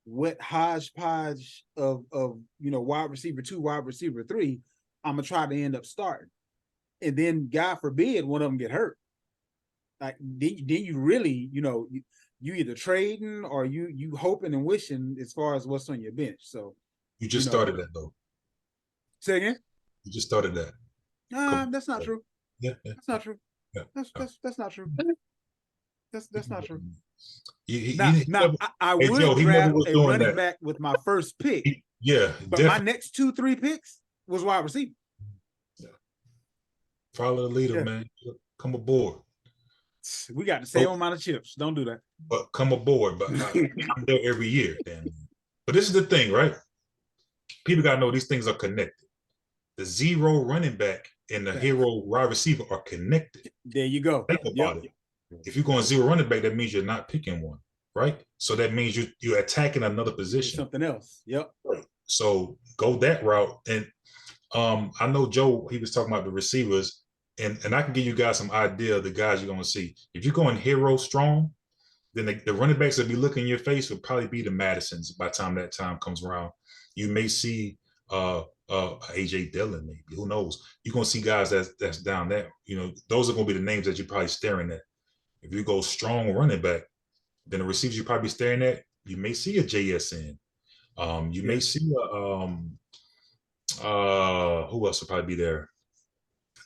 what hodgepodge of wide receiver 2, wide receiver 3 I'm gonna try to end up starting. and then God forbid one of them get hurt. Like then you really, you either trading or you hoping and wishing as far as what's on your bench. So You just you know, started that though. say again. You just started that. That's not true. Yeah. That's not true. Yeah. That's not true. That's not true. Now, I hey, would Joe, he never draft was a doing running that. back with my first pick, Yeah, but definitely. my next 2-3 picks was wide receiver. Follow the leader, Yeah. man. Come aboard. We got the same amount of chips. Don't do that. But come aboard. But I'm there every year. Damn. But this is the thing, right? People got to know these things are connected. The zero running back and the hero wide receiver are connected. There you go. Think about it. If you're going zero running back, that means you're not picking one, right? So that means you're attacking another position. Something else. Yep. Right. So go that route. And I know Joe, he was talking about the receivers, and I can give you guys some idea of the guys you're going to see. If you're going hero strong, then the running backs that be looking in your face would probably be the Madisons by the time that time comes around. You may see AJ Dillon, maybe. Who knows? You're going to see guys that's down there. Those are going to be the names that you're probably staring at. If you go strong running back, then the receivers you're probably staring at, you may see a JSN. You may see a who else will probably be there?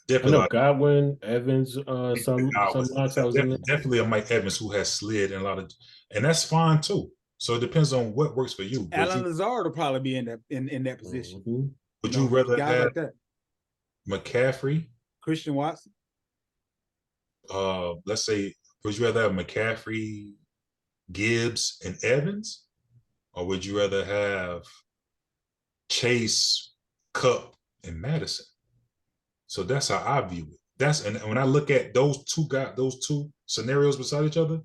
Definitely Godwin, Evans, some locks I was in there. Definitely a Mike Evans who has slid in a lot of, and that's fine too. So it depends on what works for you. Alan Lazard will probably be in that position. Mm-hmm. Would you rather guys have like that? McCaffrey, Christian Watson? Let's say, would you rather have McCaffrey, Gibbs, and Evans, or would you rather have Chase, Kupp, and Madison? So that's how I view it. And when I look at those two scenarios beside each other,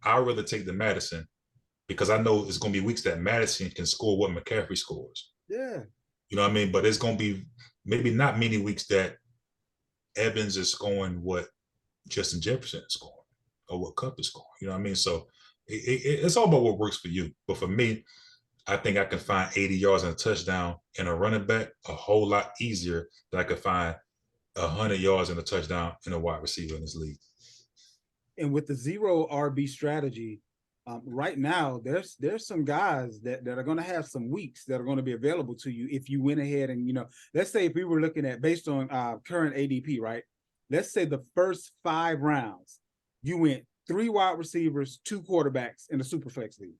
I'd rather take the Madison because I know it's going to be weeks that Madison can score what McCaffrey scores. Yeah. You know what I mean? But it's going to be maybe not many weeks that Evans is scoring what Justin Jefferson is scoring or what Kupp is scoring. You know what I mean? So it's all about what works for you. But for me, I think I can find 80 yards and a touchdown in a running back a whole lot easier than I could find 100 yards and a touchdown in a wide receiver in this league. And with the zero RB strategy, right now there's some guys that are going to have some weeks that are going to be available to you if you went ahead and let's say if we were looking at based on current ADP, right? Let's say the first 5 rounds you went 3 wide receivers, 2 quarterbacks in the Superflex league.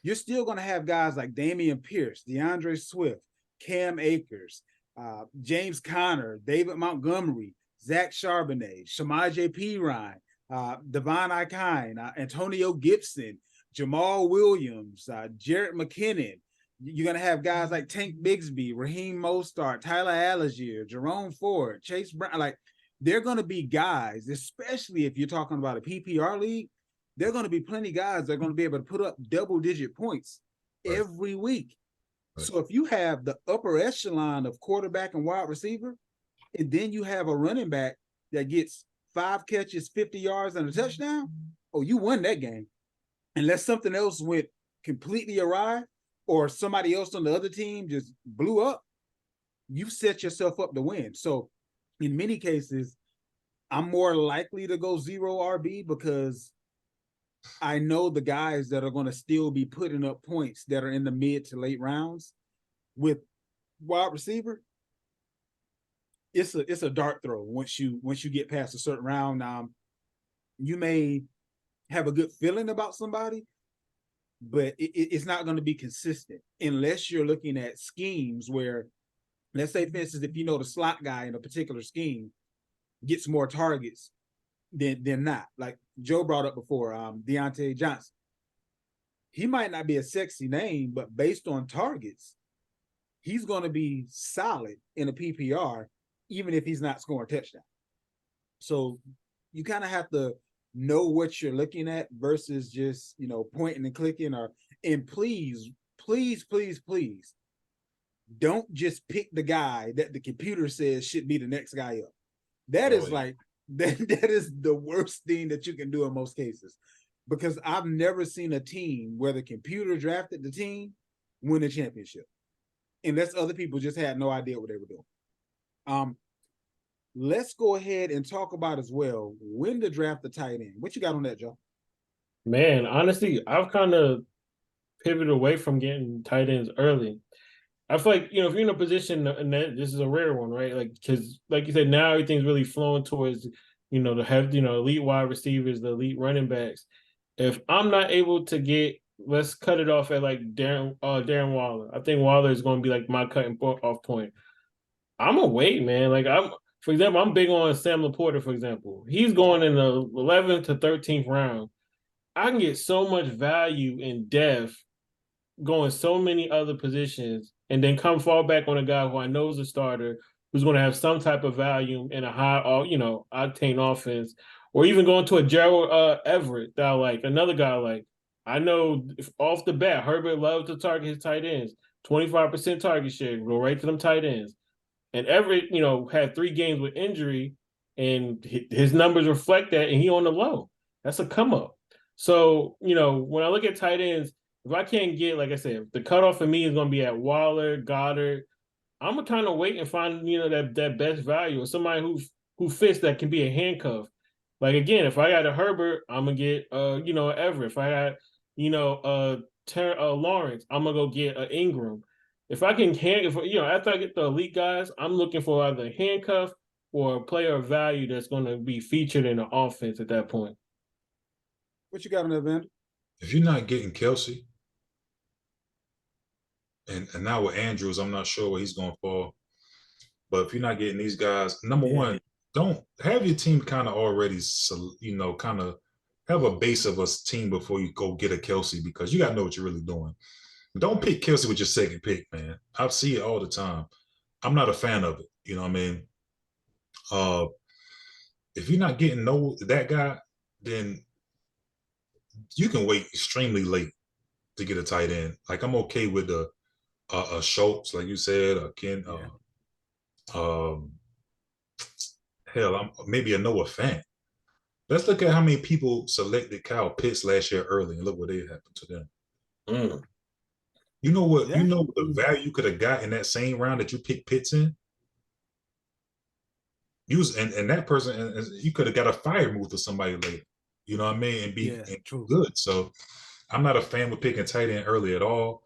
You're still going to have guys like Damian Pierce, DeAndre Swift, Cam Akers, James Conner, David Montgomery, Zach Charbonnet, Shamaj Perine, Devon Achane, Antonio Gibson, Jamal Williams, Jarrett McKinnon. You're going to have guys like Tank Bigsby, Raheem Mostert, Tyler Algier, Jerome Ford, Chase Brown. Like, they're going to be guys, especially if you're talking about a PPR league, there are going to be plenty of guys that are going to be able to put up double-digit points every week. Right. So if you have the upper echelon of quarterback and wide receiver, and then you have a running back that gets 5 catches, 50 yards, and a touchdown, you won that game. Unless something else went completely awry or somebody else on the other team just blew up, you've set yourself up to win. So in many cases, I'm more likely to go zero RB because I know the guys that are going to still be putting up points that are in the mid to late rounds. With wide receiver, it's a dart throw once you get past a certain round. You may have a good feeling about somebody, but it's not going to be consistent unless you're looking at schemes where, let's say, for instance, if the slot guy in a particular scheme gets more targets than not. Like Joe brought up before, Deontay Johnson. He might not be a sexy name, but based on targets, he's going to be solid in a PPR, even if he's not scoring touchdown. So you kind of have to know what you're looking at versus just, pointing and clicking. And please, please, please, please, don't just pick the guy that the computer says should be the next guy up. That is that is the worst thing that you can do in most cases, because I've never seen a team where the computer drafted the team win a championship, unless other people just had no idea what they were doing. let's go ahead and talk about as well when to draft the tight end. What you got on that, Joe? Man, honestly, I've kind of pivoted away from getting tight ends early. I feel like, if you're in a position, and that this is a rare one, right? Like, because like you said, now everything's really flowing towards, the have, elite wide receivers, the elite running backs. If I'm not able to get, let's cut it off at like Darren Waller. I think Waller is going to be like my off point. I'm gonna wait, man. Like for example, I'm big on Sam Laporta. For example, he's going in the 11th to 13th round. I can get so much value in depth going so many other positions and then come fall back on a guy who I know is a starter who's going to have some type of value in a high, octane offense, or even going to a Gerald Everett that I like, another guy like. I know off the bat, Herbert loves to target his tight ends, 25% target share, go right to them tight ends. And Everett, had 3 games with injury, and his numbers reflect that, and he on the low. That's a come up. So, when I look at tight ends, if I can't get, like I said, the cutoff for me is going to be at Waller, Goddard. I'm gonna kind of wait and find, that best value or somebody who fits that can be a handcuff. Like again, if I got a Herbert, I'm gonna get Everett. If I got Lawrence, I'm gonna go get Ingram. If I can after I get the elite guys, I'm looking for either a handcuff or a player of value that's going to be featured in the offense at that point. What you got on that, Vander? If you're not getting Kelsey, and now with Andrews, I'm not sure where he's going to fall. But if you're not getting these guys, number one, don't have your team kind of already, kind of have a base of a team before you go get a Kelsey, because you got to know what you're really doing. Don't pick Kelsey with your second pick, man. I see it all the time. I'm not a fan of it. You know what I mean? If you're not getting that guy, then you can wait extremely late to get a tight end. Like I'm okay with a Schultz, like you said, a Ken, hell, I'm maybe a Noah Fant. Let's look at how many people selected Kyle Pitts last year early, and look what they happened to them. Mm. You know what? You know the value you could have got in that same round that you picked Pitts in. And that person, and you could have got a fire move for somebody later. You know what I mean? And be good. So I'm not a fan with picking tight end early at all.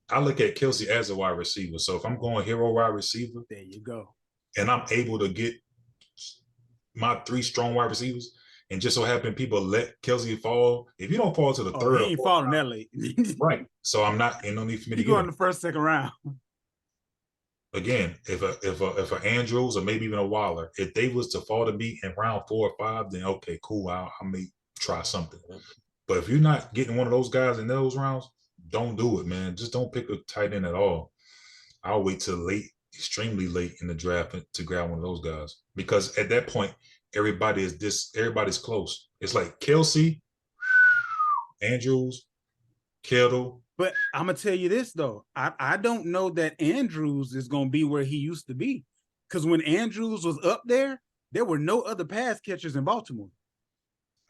I look at Kelsey as a wide receiver. So if I'm going hero wide receiver, there you go. And I'm able to get my 3 strong wide receivers, and just so happen people let Kelsey fall. If you don't fall to the third, he ain't falling that late, right? So I'm not. And no need for me to go in the first, second round. Again, if a Andrews or maybe even a Waller, if they was to fall to me in round 4 or 5, then okay, cool. I may try something. But if you're not getting one of those guys in those rounds, don't do it, man. Just don't pick a tight end at all. I'll wait till late, extremely late in the draft to grab one of those guys, because at that point, everybody's close. It's like Kelsey, Andrews, Kittle. But I'm gonna tell you this though, I don't know that Andrews is gonna be where he used to be, because when Andrews was up there were no other pass catchers in Baltimore.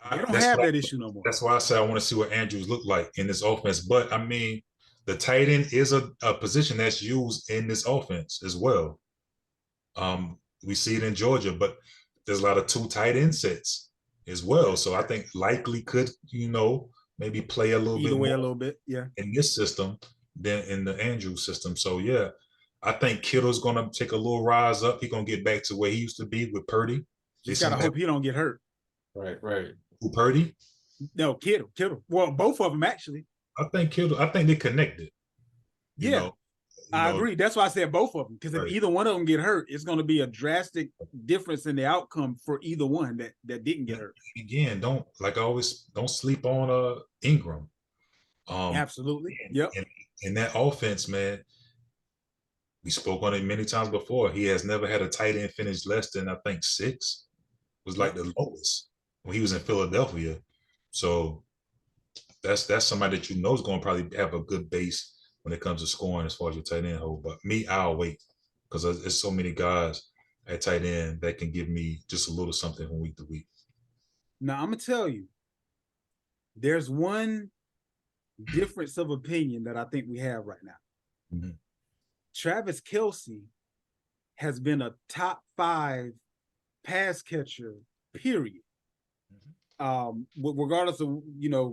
They don't have that issue no more. That's why I said I want to see what Andrews look like in this offense. But I mean, the tight end is a position that's used in this offense as well. We see it in Georgia, but there's a lot of 2 tight end sets as well. So I think likely could, maybe play a little bit in this system than in the Andrews system. So yeah, I think Kittle's gonna take a little rise up. He's gonna get back to where he used to be with Purdy. Just gotta hope he don't get hurt. Right. Who, Purdy? No, Kittle. Well, both of them actually. I think they connected. I agree. That's why I said both of them, because if either one of them get hurt, it's going to be a drastic difference in the outcome for either one that didn't get hurt. Again, don't sleep on Ingram. Absolutely. Yep. In that offense, man, we spoke on it many times before. He has never had a tight end finish less than, I think, 6. It was like the lowest when he was in Philadelphia. So that's somebody that is going to probably have a good base when it comes to scoring as far as your tight end hold. But me, I'll wait, because there's so many guys at tight end that can give me just a little something from week to week. Now, I'm going to tell you, there's one difference of opinion that I think we have right now. Mm-hmm. Travis Kelce has been a top 5 pass catcher, period. Regardless of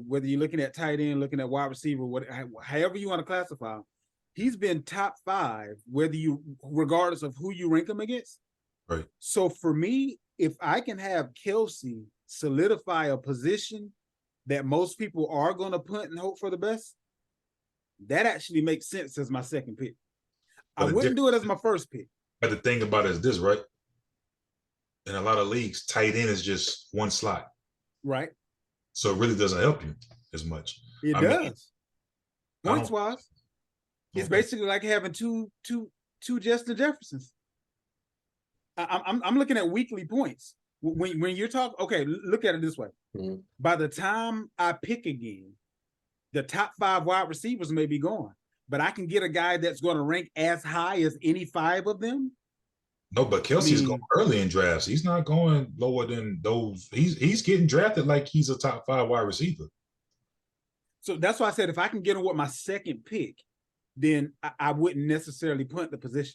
whether you're looking at tight end, looking at wide receiver, however you want to classify him, he's been top 5, regardless of who you rank him against. Right. So for me, if I can have Kelce solidify a position that most people are going to punt and hope for the best, that actually makes sense as my second pick. But I wouldn't do it as my first pick. But the thing about it is this, right? In a lot of leagues, tight end is just one slot. Right. So it really doesn't help you as much. It does. Points wise. It's basically like having two Justin Jeffersons. I'm looking at weekly points. When you're talking, okay, look at it this way. Mm-hmm. By the time I pick again, the top 5 wide receivers may be gone, but I can get a guy that's going to rank as high as any 5 of them. No, but Kelce's going early in drafts. He's not going lower than those. He's getting drafted like he's a top 5 wide receiver. So that's why I said if I can get him with my second pick, then I wouldn't necessarily punt the position.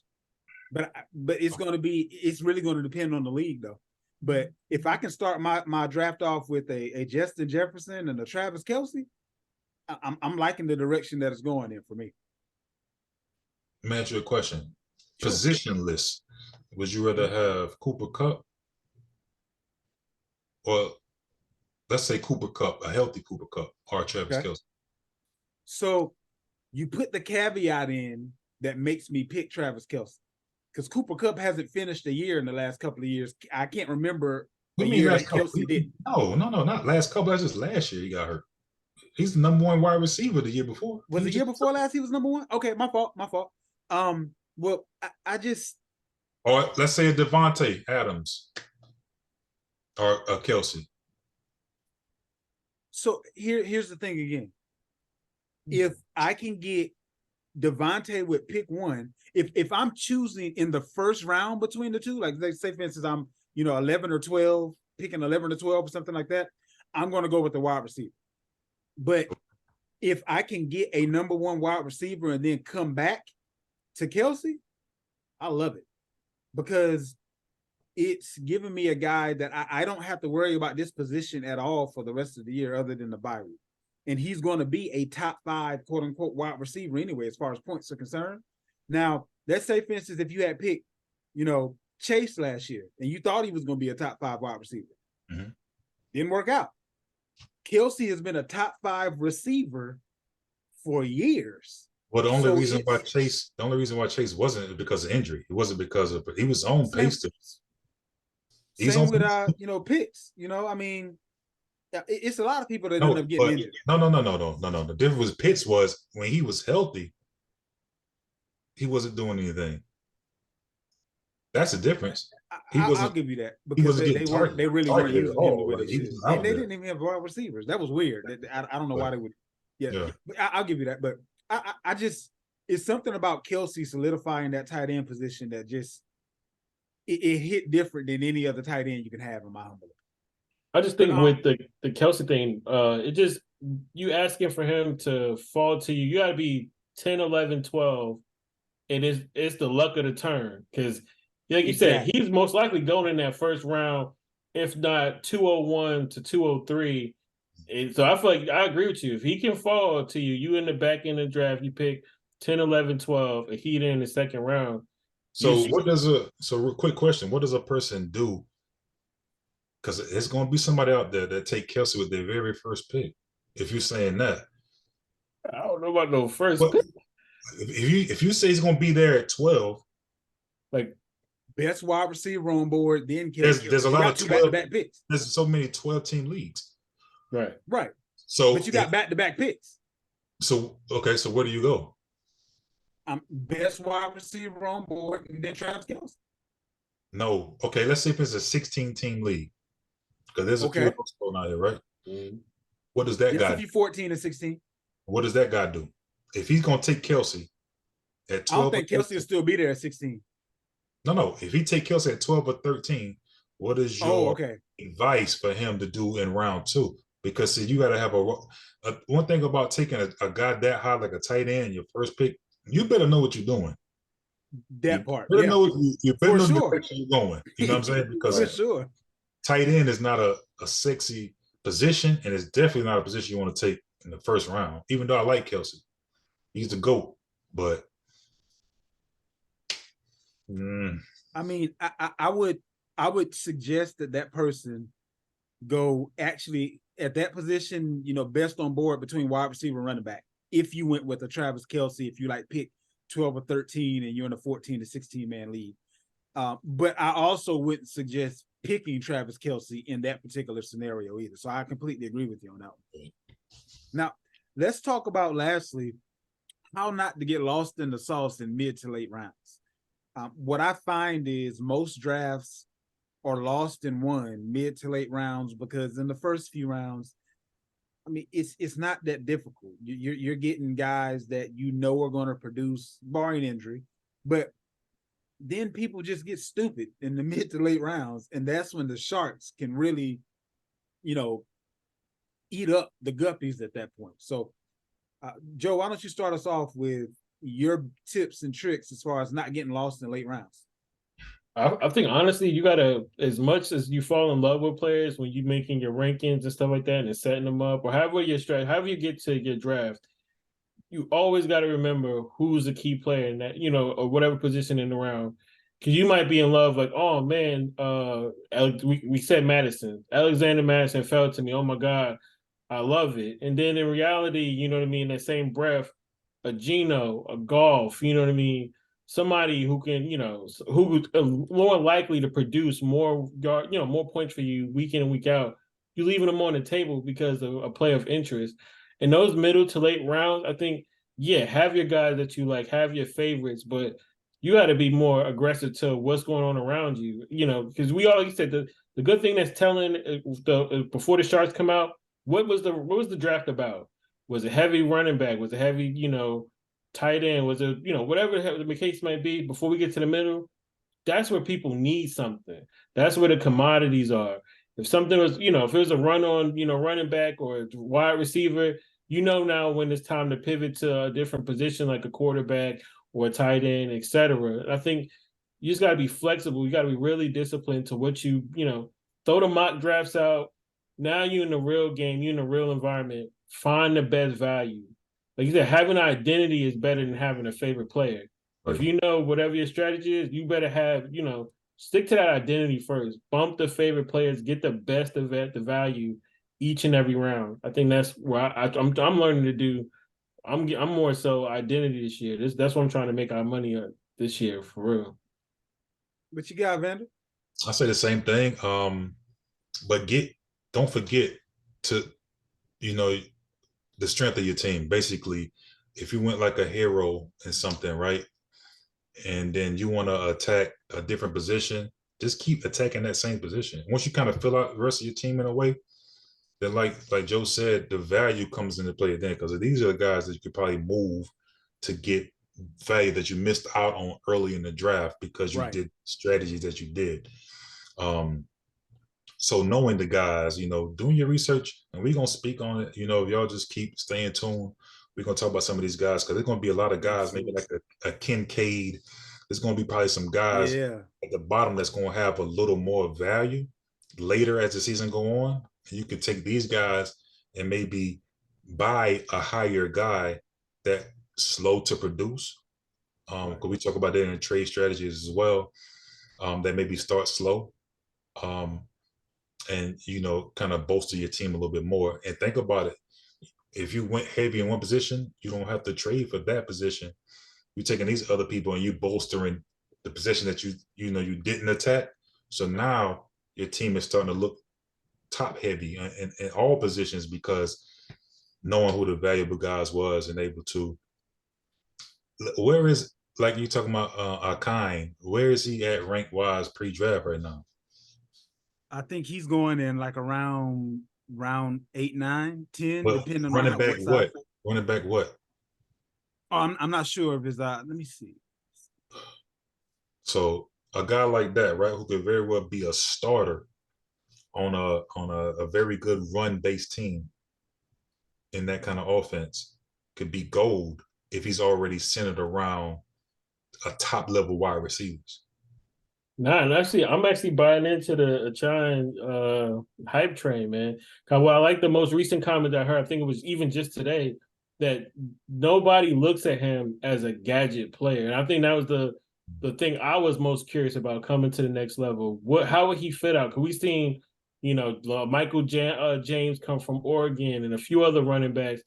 But it's really going to depend on the league though. But if I can start my draft off with a Justin Jefferson and a Travis Kelce, I'm liking the direction that it's going in for me. Let me ask you a question. Sure. Positionless. Would you rather have Cooper Kupp or let's say Cooper Kupp, a healthy Cooper Kupp, or Travis Kelce? So you put the caveat in that makes me pick Travis Kelce. Because Cooper Kupp hasn't finished a year in the last couple of years. I can't remember the year that Kelce did. No, not last couple. That's just last year he got hurt. He's the number 1 wide receiver the year before. Was the year before last he was number 1? Okay, my fault. Well, I just... Or let's say a Devontae Adams or a Kelce. So here's the thing again. If I can get Devontae with pick 1, if I'm choosing in the first round between the two, like they say, for instance, I'm 11 or 12, picking 11 or 12 or something like that, I'm going to go with the wide receiver. But if I can get a number 1 wide receiver and then come back to Kelce, I love it because it's giving me a guy that I don't have to worry about this position at all for the rest of the year other than the bye week. And he's going to be a top 5, quote unquote, wide receiver anyway, as far as points are concerned. Now, let's say, for instance, if you had picked, Chase last year and you thought he was going to be a top 5 wide receiver, didn't work out. Kelce has been a top 5 receiver for years. Well, the only reason why Chase wasn't because of injury. It wasn't because of he was on pace to. Same with picks. I mean, it's a lot of people that end up getting injured. No. The difference with Pitts was when he was healthy, he wasn't doing anything. That's the difference. I'll give you that because they really weren't using him the way they should. They didn't even have wide receivers. That was weird. I don't know why they would. Yeah. I'll give you that. But I just, it's something about Kelce solidifying that tight end position that just it hit different than any other tight end you can have in my humble. I just think with the Kelce thing, it just, you asking for him to fall to you. You got to be 10, 11, 12, and it's the luck of the turn because. Like you said, he's most likely going in that first round, if not 201 to 203. And so I feel like I agree with you. If he can fall to you, you in the back end of the draft, you pick 10, 11, 12, and he's in the second round. So quick question. What does a person do? Because it's going to be somebody out there that take Kelce with their very first pick. If you're saying that. I don't know about no first pick. If you say he's going to be there at 12. Like, best wide receiver on board, then there's a lot of 12 back picks. There's so many 12-team leagues. Right. So, but you got back-to-back picks. So where do you go? Best wide receiver on board, and then Travis Kelce. No. Okay, let's see if it's a 16-team league. Because there's a few of those going out here, right? Mm-hmm. What does that guy do? 14 and 16. What does that guy do? If he's going to take Kelce at 12. I don't think Kelce will still be there at 16. No. If he take Kelce at 12 or 13, what is your advice for him to do in round 2? Because see, you got to have one thing about taking a guy that high like a tight end, your first pick, you better know what you're doing. That part, better yeah, know you better for know the sure, direction you're going. You know what I'm saying? Because for sure. tight end is not a sexy position, and it's definitely not a position you want to take in the first round. Even though I like Kelsey, he's the GOAT, but I mean, I would suggest that person go actually at that position, you know, best on board between wide receiver and running back. If you went with a Travis Kelce, if you like pick 12 or 13 and you're in a 14 to 16 man league. But I also wouldn't suggest picking Travis Kelce in that particular scenario either. So I completely agree with you on that one. Now, let's talk about lastly how not to get lost in the sauce in mid to late rounds. What I find is most drafts are lost in one mid to late rounds because in the first few rounds, I mean, it's not that difficult. You're getting guys that you know are going to produce, barring injury, but then people just get stupid in the mid to late rounds, and that's when the sharks can really, you know, eat up the guppies at that point. So, Joe, why don't you start us off with your tips and tricks as far as not getting lost in late rounds? I think honestly, you gotta, as much as you fall in love with players when you making your rankings and stuff like that and setting them up, or however however you get to your draft, you always got to remember who's a key player in that, or whatever position in the round. Because you might be in love, like, oh man, we said Madison, Alexander Madison fell to me. Oh my God, I love it. And then in reality, you know what I mean, that same breath, a Geno, a Golf, you know what I mean, somebody who can, who more likely to produce more more points for you week in and week out. You leaving them on the table because of a play of interest. In those middle to late rounds, I think, yeah, have your guys that you like, have your favorites, but you got to be more aggressive to what's going on around you, because we always said the good thing that's telling before the Sharks come out, what was the draft about? Was it heavy running back? Was it heavy, tight end? Was it, whatever the case might be before we get to the middle? That's where people need something. That's where the commodities are. If something was, if it was a run on, running back or wide receiver, now when it's time to pivot to a different position like a quarterback or a tight end, etc. I think you just got to be flexible. You got to be really disciplined to what throw the mock drafts out. Now you're in the real game, you're in the real environment. Find the best value. Like you said, having an identity is better than having a favorite player. right. If you know whatever your strategy is, you better have, stick to that identity first. Bump the favorite players, get the best of it, the value each and every round. I think that's where I'm learning to do. I'm more so identity this year. That's what I'm trying to make our money this year for real. What you got, Vander? I say the same thing. But don't forget to, the strength of your team. Basically, if you went like a hero in something, right? And then you want to attack a different position, just keep attacking that same position. Once you kind of fill out the rest of your team in a way, then like Joe said, the value comes into play then, because these are the guys that you could probably move to get value that you missed out on early in the draft because you did strategies that you did. So knowing the guys, doing your research, and we're gonna speak on it. If y'all just keep staying tuned, we're gonna talk about some of these guys because there's gonna be a lot of guys, maybe like a Kincaid. There's gonna be probably some guys at the bottom that's gonna have a little more value later as the season go on. And you can take these guys and maybe buy a higher guy that slow to produce. Because we talk about that in trade strategies as well. That maybe start slow. And kind of bolster your team a little bit more. And think about it. If you went heavy in one position, you don't have to trade for that position. You're taking these other people and you bolstering the position that you didn't attack. So now your team is starting to look top heavy in all positions because knowing who the valuable guys was and able to. Where is, like you talking about Akine, where is he at rank wise pre-draft right now? I think he's going in like around round 8, 9, 10, But depending on running back what? side. Running back what? Oh, I'm not sure if it's let me see. So a guy like that, right, who could very well be a starter on a very good run-based team in that kind of offense, could be gold if he's already centered around a top level wide receivers. Nah, and actually, I'm actually buying into the Achane hype train, man. Cause well, I like the most recent comment I heard. I think it was even just today that nobody looks at him as a gadget player, and I think that was the thing I was most curious about coming to the next level. How would he fit out? Because we've seen, Michael James come from Oregon and a few other running backs,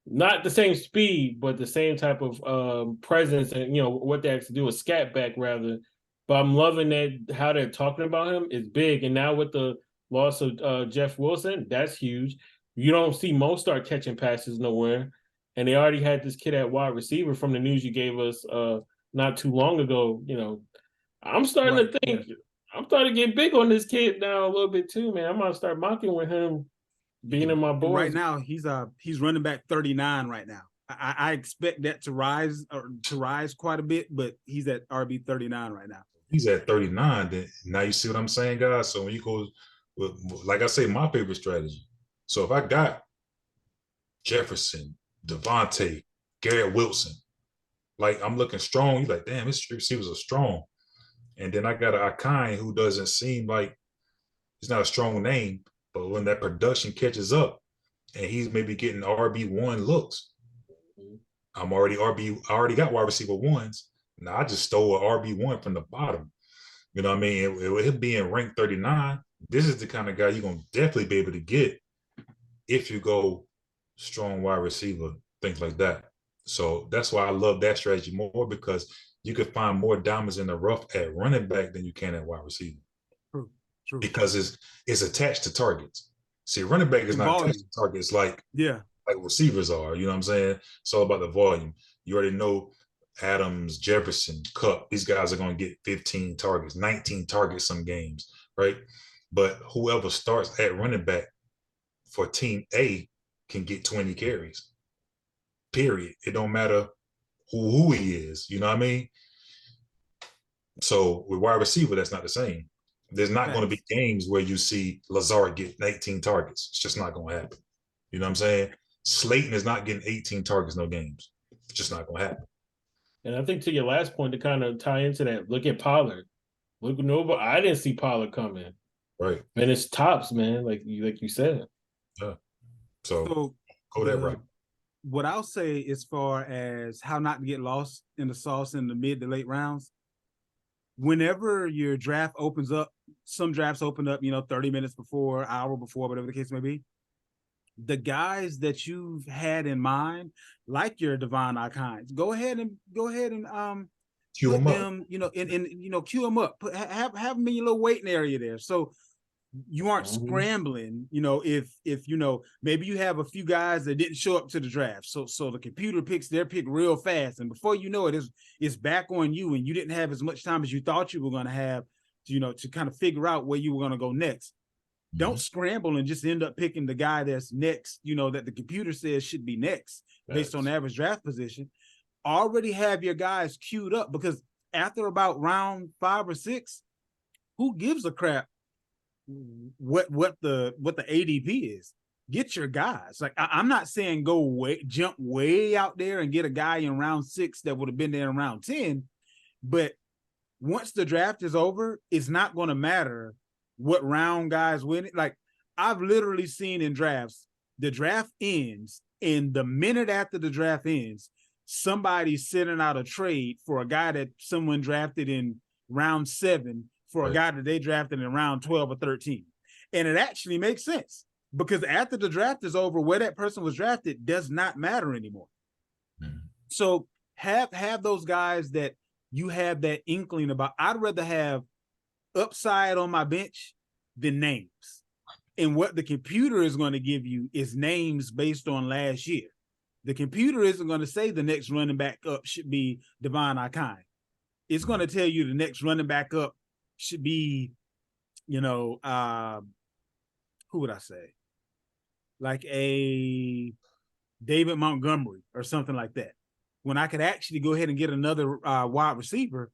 not the same speed, but the same type of presence and what they actually do, a scat back rather. But I'm loving that how they're talking about him is big. And now with the loss of Jeff Wilson, that's huge. You don't see Mo start catching passes nowhere. And they already had this kid at wide receiver from the news you gave us not too long ago. I'm starting to think, I'm starting to get big on this kid now a little bit too, man. I'm gonna start mocking with him being in my boys. Right now, he's running back 39 right now. I expect that to rise quite a bit, but he's at RB 39 right now. He's at 39. Then now you see what I'm saying, guys. So when you go with, like I say, my favorite strategy. So if I got Jefferson, Devontae, Garrett Wilson, like I'm looking strong, you're like, damn, his receivers are strong. And then I got an Akine who doesn't seem like he's not a strong name, but when that production catches up and he's maybe getting RB1 looks, I already got wide receiver ones. Now I just stole an RB1 from the bottom. You know what I mean? With him being ranked 39, this is the kind of guy you're going to definitely be able to get if you go strong wide receiver, things like that. So that's why I love that strategy more, because you could find more diamonds in the rough at running back than you can at wide receiver. True. Because it's attached to targets. See, running back is not attached to targets like receivers are. You know what I'm saying? It's all about the volume. You already know Adams, Jefferson, Kupp, these guys are going to get 15 targets, 19 targets some games, right? But whoever starts at running back for team A can get 20 carries, period. It don't matter who he is, you know what I mean? So with wide receiver, that's not the same. There's not going to be games where you see Lazard get 18 targets. It's just not going to happen. You know what I'm saying? Slayton is not getting 18 targets, no games. It's just not going to happen. And I think to your last point, to kind of tie into that, look at Pollard. I didn't see Pollard coming. Right. And it's tops, man, like you said. Yeah. So go that route. What I'll say as far as how not to get lost in the sauce in the mid to late rounds, whenever your draft opens up, some drafts open up, 30 minutes before, hour before, whatever the case may be. The guys that you've had in mind, like your Devon Akines, go ahead and queue them up. Queue them up. Have them in your little waiting area there. So you aren't scrambling, if maybe you have a few guys that didn't show up to the draft. So the computer picks their pick real fast. And before you know it, it's back on you, and you didn't have as much time as you thought you were going to have, to kind of figure out where you were going to go next. Don't scramble and just end up picking the guy that's next, that the computer says should be next based on average draft position. Already have your guys queued up, because after about round 5 or 6, who gives a crap what the ADP is? Get your guys. Like I'm not saying jump way out there and get a guy in round 6 that would have been there in round 10, but once the draft is over, it's not going to matter what round guys win. Like I've literally seen in drafts, the draft ends, and the minute after the draft ends, somebody's sending out a trade for a guy that someone drafted in round 7 for a guy that they drafted in round 12 or 13. And it actually makes sense, because after the draft is over, where that person was drafted does not matter anymore. So have those guys that you have that inkling about. I'd rather have upside on my bench than names. And what the computer is going to give you is names based on last year. The computer isn't going to say the next running back up should be Devon Akine. It's going to tell you the next running back up should be, who would I say? Like a David Montgomery or something like that. When I could actually go ahead and get another wide receiver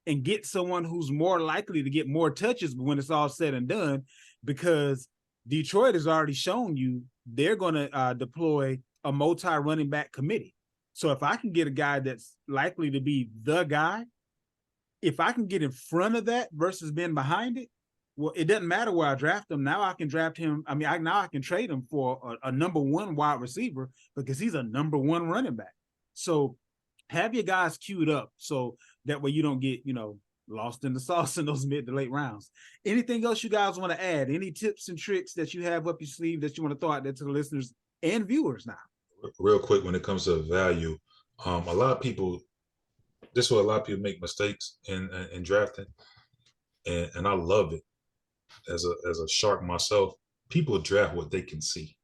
and get someone who's more likely to get more touches when it's all said and done, because Detroit has already shown you they're going to deploy a multi-running back committee. So if I can get a guy that's likely to be the guy, if I can get in front of that versus being behind it, well, it doesn't matter where I draft him. Now I can draft him. I mean, now I can trade him for a number one wide receiver because he's a number one running back. So have your guys queued up so that way you don't get, lost in the sauce in those mid to late rounds. Anything else you guys want to add? Any tips and tricks that you have up your sleeve that you want to throw out there to the listeners and viewers now? Real quick, when it comes to value, a lot of people, this is where a lot of people make mistakes in drafting, and I love it. As a shark myself, people draft what they can see.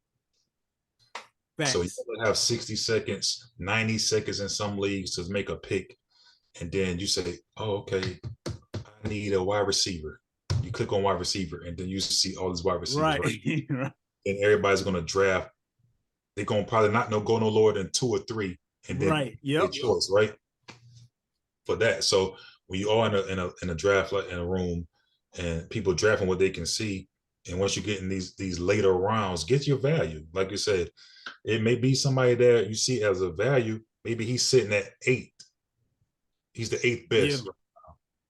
Facts. So you have 60 seconds, 90 seconds in some leagues to make a pick, and then you say, "Oh, okay, I need a wide receiver." You click on wide receiver, and then you see all these wide receivers. Right. Right? And everybody's going to draft. They're going to probably not go no lower than 2 or 3, and then right. Yep. choice, right? For that, so when you are in a draft, like in a room, and people drafting what they can see, and once you get in these later rounds, get your value. Like you said, it may be somebody there you see as a value. Maybe he's sitting at 8. He's the 8th best. Yeah.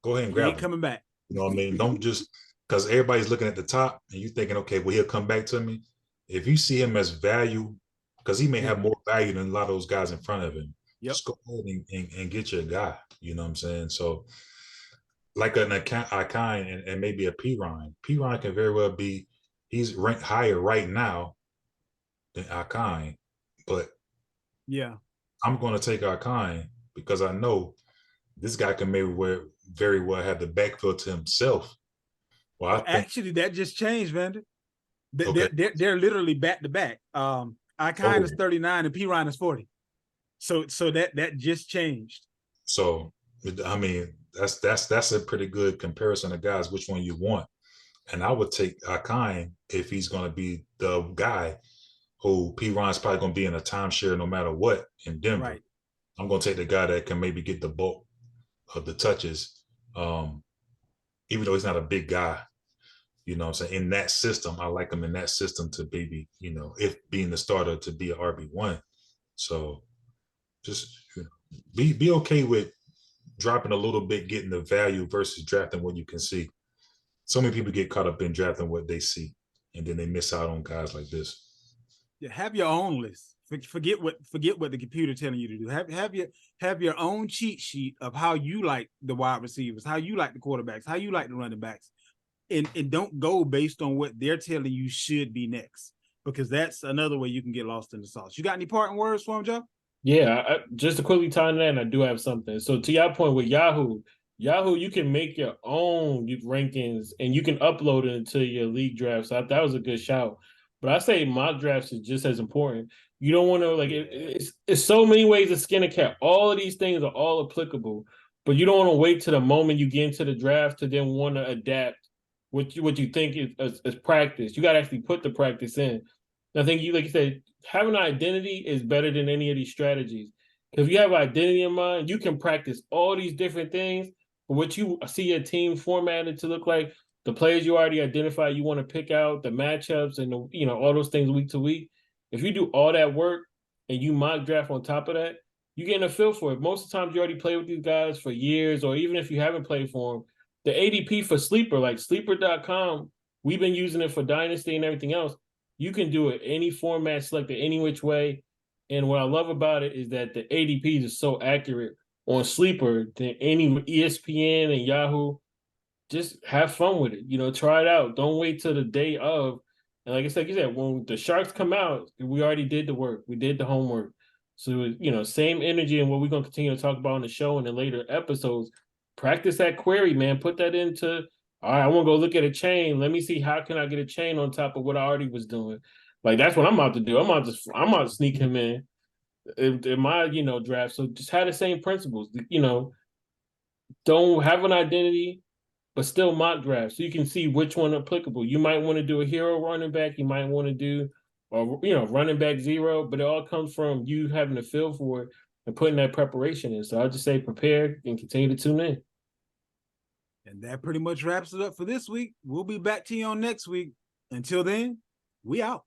Go ahead and He grab ain't him. coming back. You know what I mean? Don't just because everybody's looking at the top and you thinking, okay, well, he'll come back to me. If you see him as value, because he may have more value than a lot of those guys in front of him, just go ahead and get your guy. You know what I'm saying? So, like an Akine and maybe a Perine. Perine can very well be, he's ranked higher right now than Akine, but yeah, I'm going to take Akine because I know this guy can very well have the backfield to himself. Well, actually, that just changed, Vander. Okay. They're literally back to back. Akine is 39 and Perine is 40. So that just changed. So I mean, that's a pretty good comparison of guys, which one you want. And I would take Akine if he's going to be the guy who Perine's probably going to be in a timeshare no matter what in Denver. Right. I'm going to take the guy that can maybe get the bulk of the touches, even though he's not a big guy. You know what I'm saying? In that system, I like him in that system to maybe, if being the starter to be an RB1. So just be okay with dropping a little bit, getting the value versus drafting what you can see. So many people get caught up in drafting what they see, and then they miss out on guys like this. Yeah, have your own list. Forget what the computer telling you to do. Have your own cheat sheet of how you like the wide receivers, how you like the quarterbacks, how you like the running backs, and don't go based on what they're telling you should be next, because that's another way you can get lost in the sauce. You got any parting words for him, Joe? Yeah, just to quickly tie in that, and I do have something. So to your point with Yahoo, you can make your own rankings and you can upload it into your league drafts. So that was a good shout. But I say mock drafts is just as important. You don't want to it's so many ways to skin a cat. All of these things are all applicable, but you don't want to wait to the moment you get into the draft to then want to adapt what you think is practice. You got to actually put the practice in. I think like you said, having an identity is better than any of these strategies. Because if you have identity in mind, you can practice all these different things. But what you see your team formatted to look like, the players you already identify, you want to pick out, the matchups and all those things week to week. If you do all that work and you mock draft on top of that, you're getting a feel for it. Most of the times you already play with these guys for years, or even if you haven't played for them, the ADP for Sleeper, like sleeper.com, we've been using it for Dynasty and everything else. You can do it any format, select it any which way. And what I love about it is that the ADPs is so accurate on Sleeper than any ESPN and Yahoo. Just have fun with it. Try it out. Don't wait till the day of. And like I said, when the Sharks come out, we already did the work. We did the homework. So, same energy and what we're going to continue to talk about on the show and in later episodes. Practice that query, man. Put that into, all right, I want to go look at a chain. Let me see how can I get a chain on top of what I already was doing. Like, that's what I'm about to do. I'm about to sneak him in my, draft. So just have the same principles, don't have an identity, but still mock draft so you can see which one applicable. You might want to do a hero running back. You might want to do, running back 0, but it all comes from you having a feel for it and putting that preparation in. So I'll just say prepare and continue to tune in. And that pretty much wraps it up for this week. We'll be back to you on next week. Until then, we out.